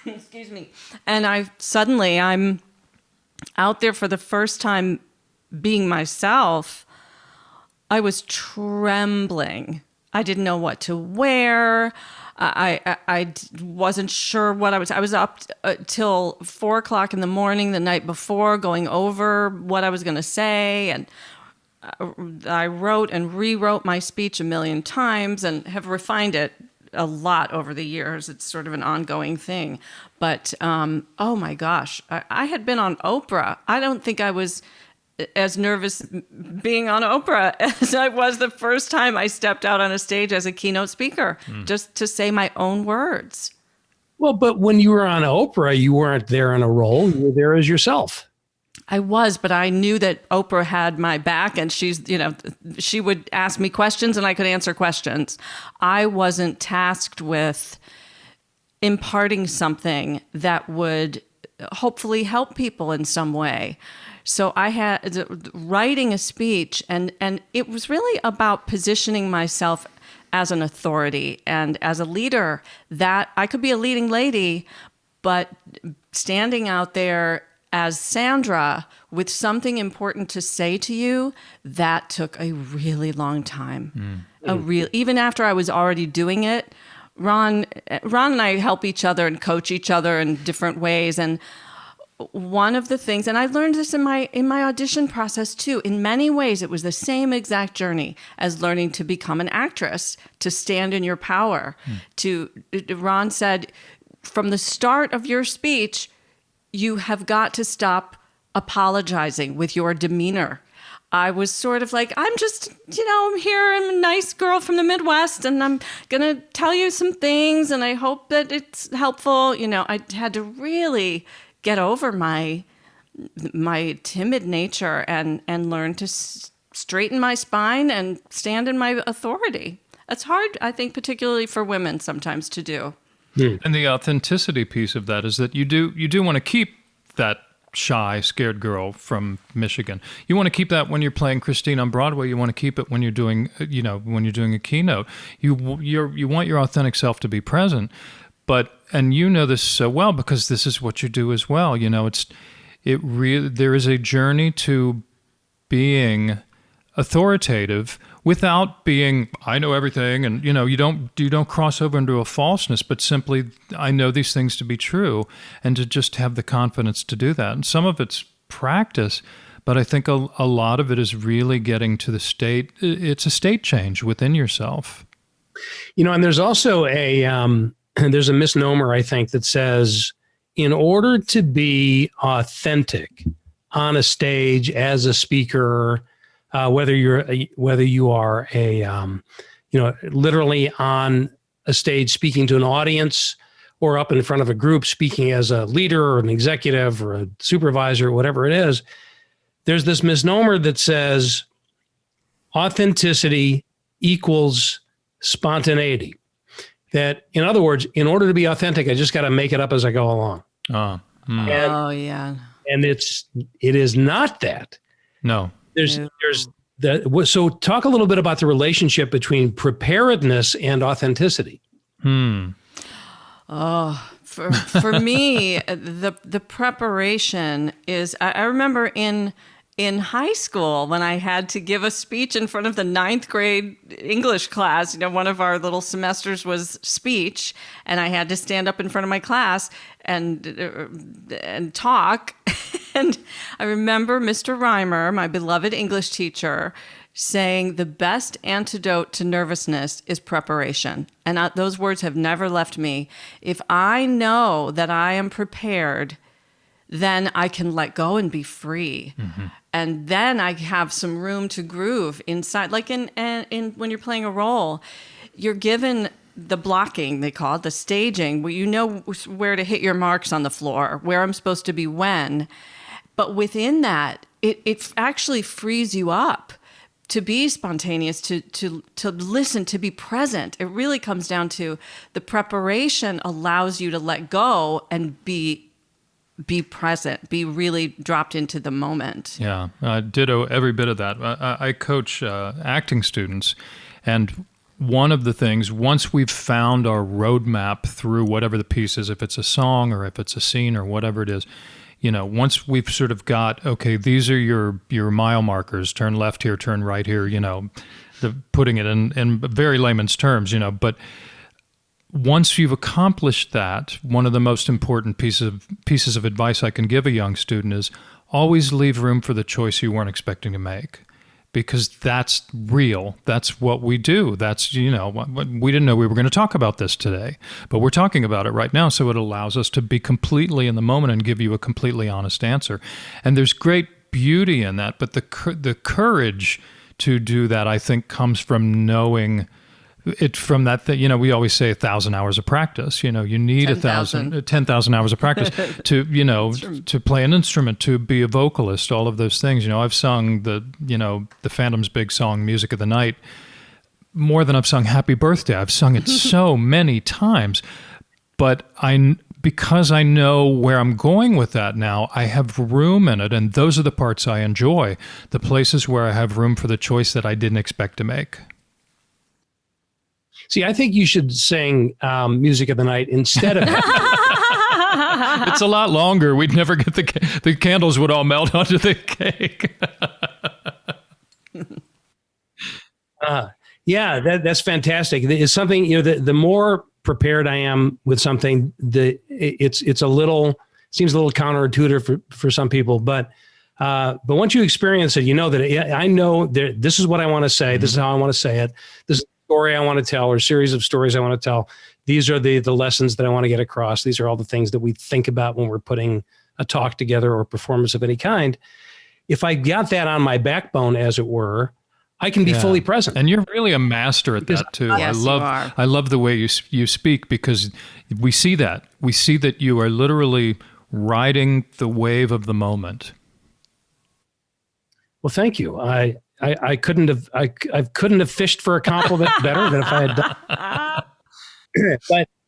Excuse me. And I'm out there for the first time being myself. I was trembling. I didn't know what to wear. I wasn't sure what I was up till 4 o'clock in the morning the night before, going over what I was going to say. And I wrote and rewrote my speech a million times and have refined it a lot over the years. It's sort of an ongoing thing. But, oh my gosh, I had been on Oprah. I don't think I was as nervous being on Oprah as I was the first time I stepped out on a stage as a keynote speaker, just to say my own words. Well, but when you were on Oprah, you weren't there in a role. You were there as yourself. I was, but I knew that Oprah had my back, and she would ask me questions and I could answer questions. I wasn't tasked with imparting something that would hopefully help people in some way. So I had writing a speech, and it was really about positioning myself as an authority and as a leader, that I could be a leading lady, but standing out there as Sandra with something important to say to you, that took a really long time. Even after I was already doing it, Ron and I help each other and coach each other in different ways. And one of the things, and I learned this in my audition process too, in many ways it was the same exact journey as learning to become an actress, to stand in your power. Ron said, from the start of your speech, you have got to stop apologizing with your demeanor. I was sort of like, I'm just, I'm here, I'm a nice girl from the Midwest, and I'm going to tell you some things, and I hope that it's helpful. I had to really get over my timid nature and learn to straighten my spine and stand in my authority. That's hard, I think, particularly for women sometimes to do. And the authenticity piece of that is that you do want to keep that shy, scared girl from Michigan. You want to keep that when you're playing Christine on Broadway. You want to keep it when you're doing, a keynote. You want your authentic self to be present. And you know this so well because this is what you do as well. There is a journey to being authoritative without being, I know everything, and you don't cross over into a falseness, but simply, I know these things to be true, and to just have the confidence to do that. And some of it's practice, but I think a lot of it is really getting to the state. It's a state change within yourself. And there's also there's a misnomer, I think, that says, in order to be authentic on a stage as a speaker, whether you are literally on a stage speaking to an audience, or up in front of a group speaking as a leader or an executive or a supervisor, whatever it is, there's this misnomer that says authenticity equals spontaneity. That, in other words, in order to be authentic, I just got to make it up as I go along. Oh, yeah. And it is not that. No. There's that. So talk a little bit about the relationship between preparedness and authenticity. Oh, for me, the preparation is, I remember in high school when I had to give a speech in front of the 9th grade English class. One of our little semesters was speech, and I had to stand up in front of my class and talk. And I remember Mr. Reimer, my beloved English teacher, saying the best antidote to nervousness is preparation. And those words have never left me. If I know that I am prepared, then I can let go and be free. Mm-hmm. And then I have some room to groove inside. Like in when you're playing a role, you're given the blocking, they call it, the staging, where you know where to hit your marks on the floor, where I'm supposed to be when. But within that, it actually frees you up to be spontaneous, to listen, to be present. It really comes down to the preparation allows you to let go and be present, be really dropped into the moment. Yeah, I ditto every bit of that. I coach acting students, and one of the things, once we've found our roadmap through whatever the piece is, if it's a song or if it's a scene or whatever it is, once we've sort of got, okay, these are your mile markers, turn left here, turn right here, putting it in very layman's terms, but once you've accomplished that, one of the most important pieces of advice I can give a young student is always leave room for the choice you weren't expecting to make. Because that's real. That's what we do. That's, we didn't know we were going to talk about this today, but we're talking about it right now. So it allows us to be completely in the moment and give you a completely honest answer. And there's great beauty in that. But the courage to do that, I think, comes from knowing it, from that, we always say 1,000 hours of practice. You need 10,000 hours of practice to, to play an instrument, to be a vocalist, all of those things. I've sung the Phantom's big song, Music of the Night, more than I've sung Happy Birthday. I've sung it so many times, but because I know where I'm going with that now, I have room in it. And those are the parts I enjoy, the places where I have room for the choice that I didn't expect to make. See, I think you should sing Music of the Night instead of It's a lot longer. We'd never get the candles would all melt onto the cake. Yeah, that's fantastic. It's something, the more prepared I am with something, it's seems a little counterintuitive for some people, but once you experience it, that I know this is what I want to say. Mm-hmm. This is how I want to say it. This is story I want to tell, or series of stories I want to tell. These are the lessons that I want to get across. These are all the things that we think about when we're putting a talk together or a performance of any kind. If I got that on my backbone, as it were, I can be fully present. And you're really a master at that too. Yes, I love the way you speak, because we see that. We see that you are literally riding the wave of the moment. Well, thank you. I couldn't have fished for a compliment better than if I had done.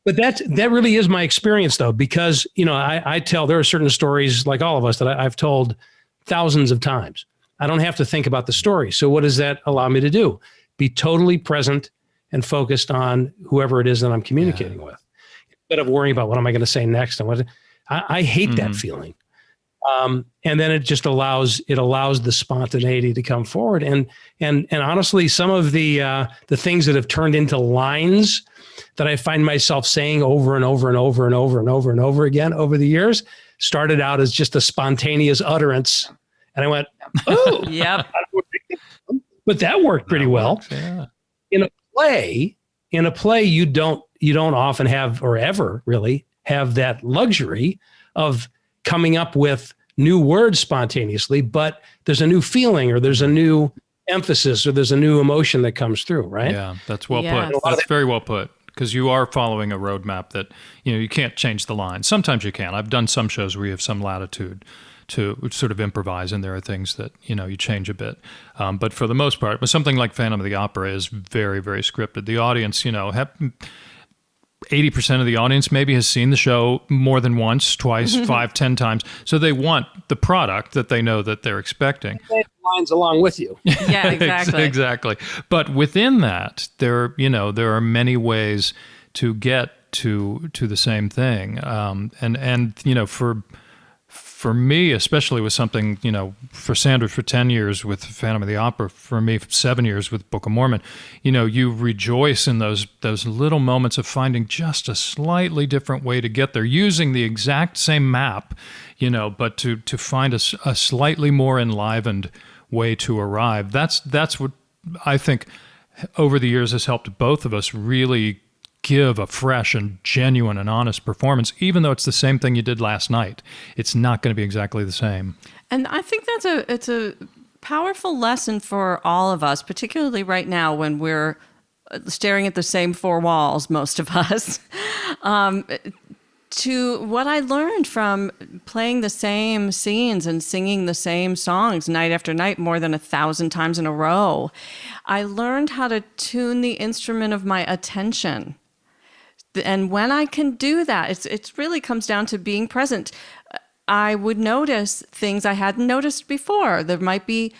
But that really is my experience, though, because I tell, there are certain stories, like all of us, that I've told thousands of times. I don't have to think about the story. So what does that allow me to do? Be totally present and focused on whoever it is that I'm communicating with, instead of worrying about what am I going to say next. And I hate that feeling. And then it just allows the spontaneity to come forward. And honestly, some of the things that have turned into lines that I find myself saying over and over and over and over and over and over again over the years started out as just a spontaneous utterance. And I went, oh, yep. But that worked pretty well. Yeah. In a play, you don't often have, or ever really have, that luxury of coming up with new words spontaneously, but there's a new feeling, or there's a new emphasis, or there's a new emotion that comes through, right? Yeah, that's well put. That's very well put, because you are following a roadmap that, you can't change the line. Sometimes you can. I've done some shows where you have some latitude to sort of improvise, and there are things that, you change a bit. But for the most part, but something like Phantom of the Opera is very, very scripted. The audience, 80% of the audience maybe has seen the show more than once, twice, 5, 10 times. So they want the product that they know that they're expecting. Lines along with you. Yeah, exactly. Exactly. But within that, there are many ways to get to the same thing. For me, especially with something, for Sandra for 10 years with Phantom of the Opera, for me, 7 years with Book of Mormon, you rejoice in those little moments of finding just a slightly different way to get there, using the exact same map, but to find a slightly more enlivened way to arrive. That's what I think over the years has helped both of us really give a fresh and genuine and honest performance, even though it's the same thing you did last night. It's not going to be exactly the same. And I think it's a powerful lesson for all of us, particularly right now when we're staring at the same four walls, most of us, to what I learned from playing the same scenes and singing the same songs night after night, more than 1,000 times in a row. I learned how to tune the instrument of my attention. And when I can do that, it really comes down to being present. I would notice things I hadn't noticed before. There might be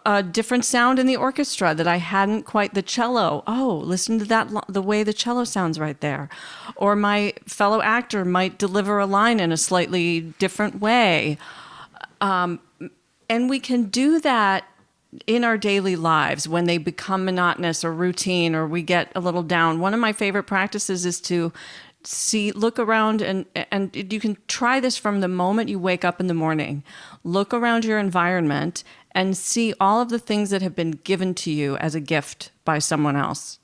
a different sound in the orchestra that I hadn't quite, the cello. Oh, listen to that, the way the cello sounds right there. Or my fellow actor might deliver a line in a slightly different way. And we can do that in our daily lives when they become monotonous or routine or we get a little down. One of my favorite practices is to look around, and you can try this from the moment you wake up in the morning. Look around your environment and see all of the things that have been given to you as a gift by someone else.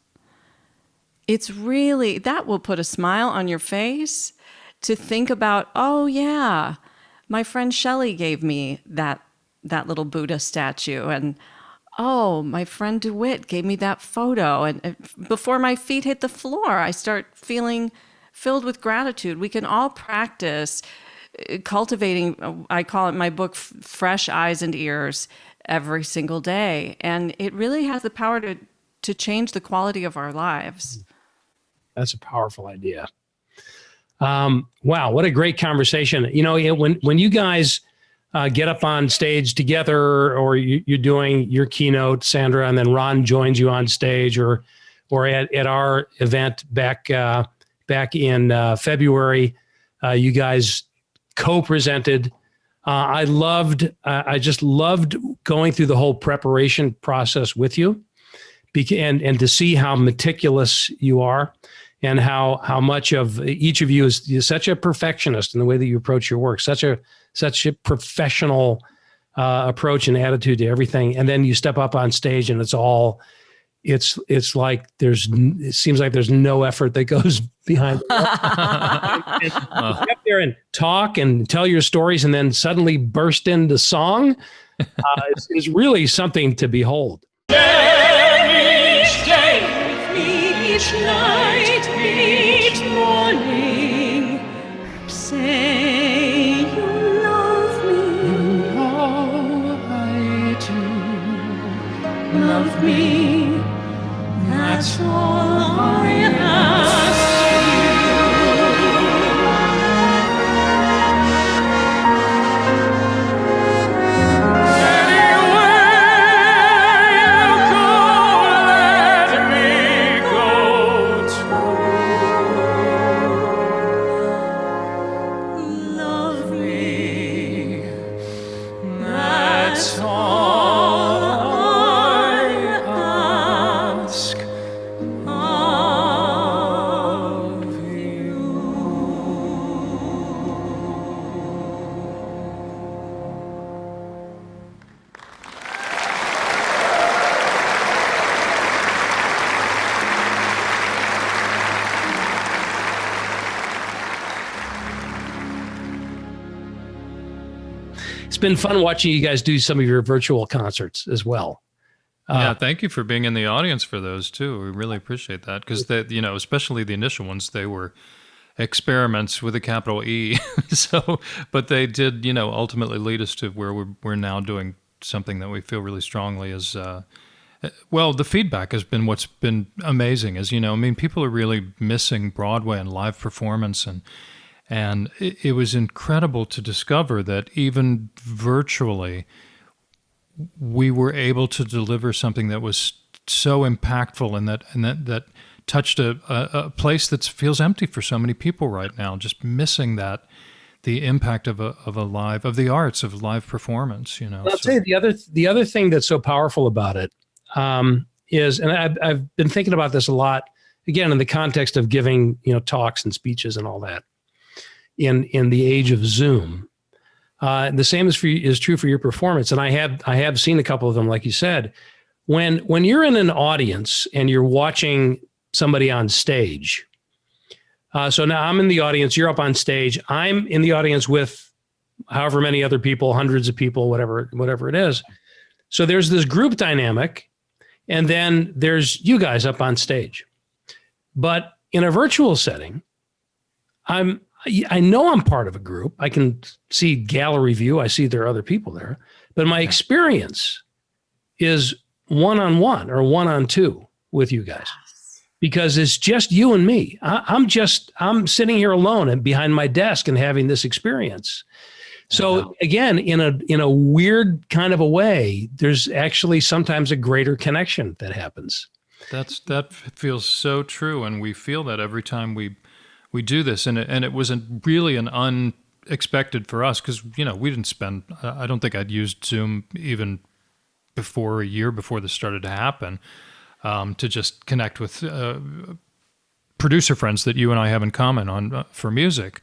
It's really, that will put a smile on your face to think about, oh yeah, my friend Shelley gave me that little Buddha statue, and oh, my friend DeWitt gave me that photo. And before my feet hit the floor, I start feeling filled with gratitude. We can all practice cultivating, I call it in my book, fresh eyes and ears every single day. And it really has the power to change the quality of our lives. That's a powerful idea. Wow, what a great conversation. You know, when you guys get up on stage together, or you're doing your keynote, Sandra, and then Ron joins you on stage, or at our event back in February, you guys co-presented. I just loved going through the whole preparation process with you, and to see how meticulous you are, and how much of each of you is such a perfectionist in the way that you approach your work, such a professional approach and attitude to everything. And then you step up on stage and it's like it seems like there's no effort that goes behind it. Get up there and talk and tell your stories and then suddenly burst into song is really something to behold. Each day with me, each night, each morning, say you love me. You know I do. Love me. That's all I ask It's been fun watching you guys do some of your virtual concerts as well. Yeah, thank you for being in the audience for those too. We really appreciate that, because especially the initial ones, they were experiments with a capital E. But they did, ultimately lead us to where we're now doing something that we feel really strongly is. Well, the feedback has been what's been amazing. As you know, I mean, people are really missing Broadway and live performance, and it was incredible to discover that even virtually, we were able to deliver something that was so impactful and that touched a place that feels empty for so many people right now. Just missing the impact of the arts, of live performance. I'll tell you the other thing that's so powerful about it is, and I've been thinking about this a lot, again in the context of giving talks and speeches and all that. In the age of Zoom, the same is true for your performance, and I have seen a couple of them, like you said. When you're in an audience and you're watching somebody on stage, so now I'm in the audience, you're up on stage, I'm in the audience with however many other people, hundreds of people, whatever it is. So there's this group dynamic, And then there's you guys up on stage. But in a virtual setting, I know I'm part of a group. I can see gallery view. I see there are other people there. But my experience is one-on-one or one-on-two with you guys. Because it's just you and me. I'm sitting here alone and behind my desk and having this experience. So again, in a weird kind of a way, there's actually sometimes a greater connection that happens. That feels so true, and we feel that every time we do this, and it was really an unexpected for us because we didn't spend. I don't think I'd used Zoom even before a year before this started to happen. To just connect with producer friends that you and I have in common on for music,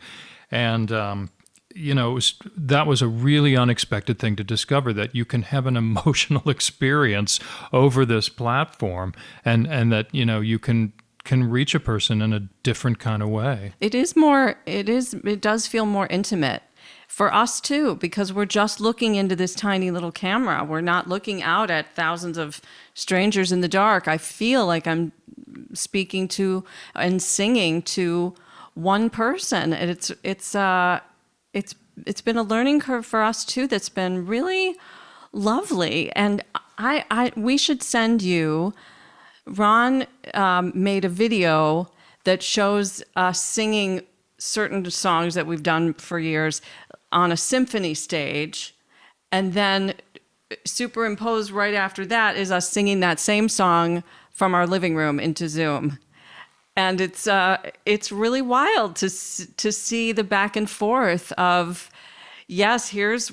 and that was a really unexpected thing to discover, that you can have an emotional experience over this platform, and that you can reach a person in a different kind of way. It does feel more intimate. For us too, because we're just looking into this tiny little camera. We're not looking out at thousands of strangers in the dark. I feel like I'm speaking to and singing to one person. And it's been a learning curve for us too that's been really lovely. And we should send you. Ron made a video that shows us singing certain songs that we've done for years on a symphony stage, and then superimposed right after that is us singing that same song from our living room into Zoom. And it's really wild to see the back and forth of, yes, here's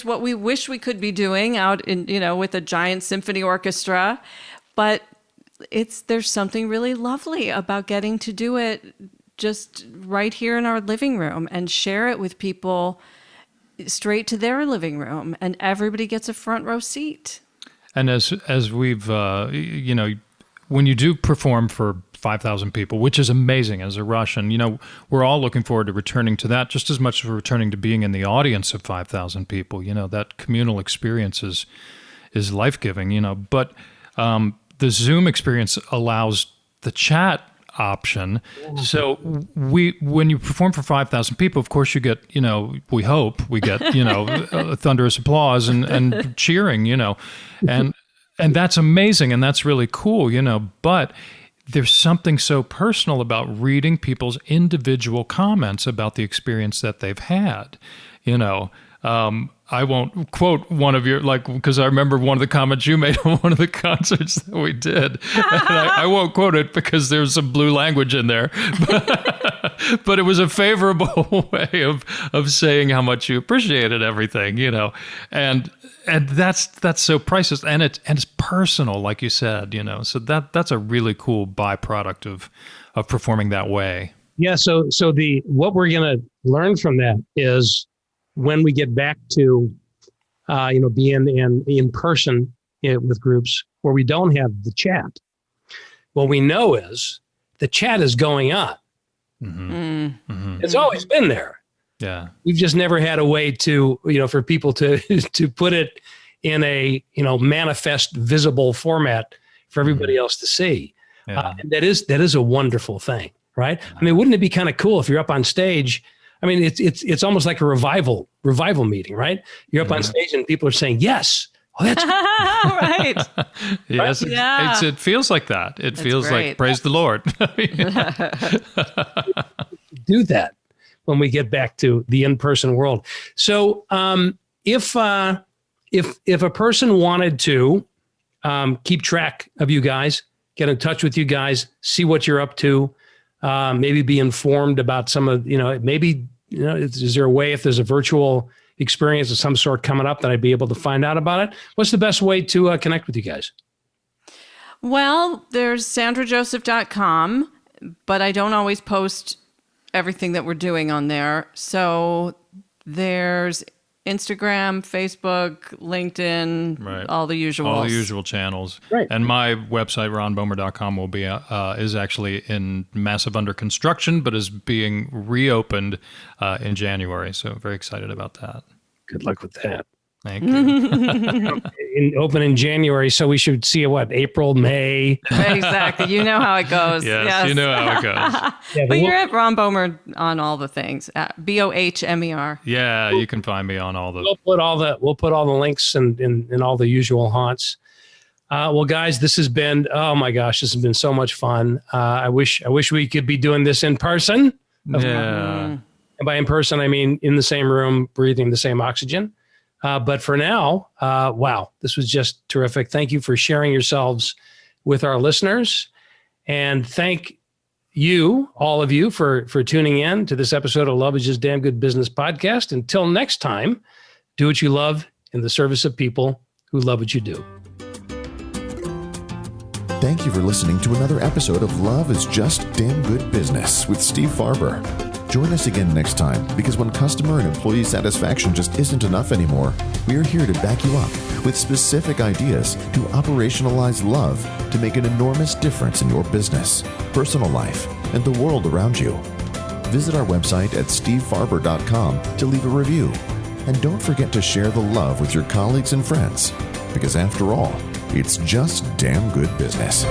what we wish we could be doing out in with a giant symphony orchestra, but there's something really lovely about getting to do it just right here in our living room and share it with people straight to their living room, and everybody gets a front row seat. And as we've, when you do perform for 5,000 people, which is amazing as a rush, and we're all looking forward to returning to that just as much as we're returning to being in the audience of 5,000 people. That communal experience is life-giving. But the Zoom experience allows the chat option. So when you perform for 5,000 people, of course you get, we hope we get, thunderous applause and cheering, and that's amazing. And that's really cool, but there's something so personal about reading people's individual comments about the experience that they've had, I won't quote one of your, because I remember one of the comments you made on one of the concerts that we did. And I won't quote it because there's some blue language in there. But it was a favorable way of saying how much you appreciated everything, And that's so priceless. And it's personal, like you said, So that's a really cool byproduct of performing that way. Yeah. So what we're going to learn from that is, when we get back to, being in person with groups where we don't have the chat, what we know is the chat is going on. Mm-hmm. Mm-hmm. It's always been there. Yeah. We've just never had a way to, for people to put it in a, manifest, visible format for everybody else to see. Yeah. And that is a wonderful thing, right? I mean, wouldn't it be kind of cool if you're up on stage? I mean, it's almost like a revival meeting, right? You're up on stage and people are saying, yes. Oh, that's right. Yes, right? Yeah. It feels like that. It feels great. Like praise the Lord. Do that when we get back to the in-person world. So if a person wanted to keep track of you guys, get in touch with you guys, see what you're up to, maybe be informed about some of, maybe, is there a way, if there's a virtual experience of some sort coming up, that I'd be able to find out about it? What's the best way to connect with you guys? Well, there's sandrajoseph.com, but I don't always post everything that we're doing on there. So there's Instagram, Facebook, LinkedIn, right. All the usuals. All the usual channels. Right. And my website, ronbohmer.com, will be is actually in massive under construction, but is being reopened in January. So very excited about that. Good luck with that. Thank you. Open in January, so we should see April, May. Exactly. You know how it goes. Yes, you know how it goes. Yeah, But you're at Ron Bohmer on all the things. Bohmer. Yeah, you can find me on all the. We'll put all the links in all the usual haunts. Well, guys, this has been this has been so much fun. I wish we could be doing this in person. Yeah. And by in person, I mean in the same room, breathing the same oxygen. But for now, wow, this was just terrific. Thank you for sharing yourselves with our listeners. And thank you, all of you, for tuning in to this episode of Love is Just Damn Good Business podcast. Until next time, do what you love in the service of people who love what you do. Thank you for listening to another episode of Love is Just Damn Good Business with Steve Farber. Join us again next time, because when customer and employee satisfaction just isn't enough anymore, we are here to back you up with specific ideas to operationalize love to make an enormous difference in your business, personal life, and the world around you. Visit our website at stevefarber.com to leave a review. And don't forget to share the love with your colleagues and friends, because after all, it's just damn good business.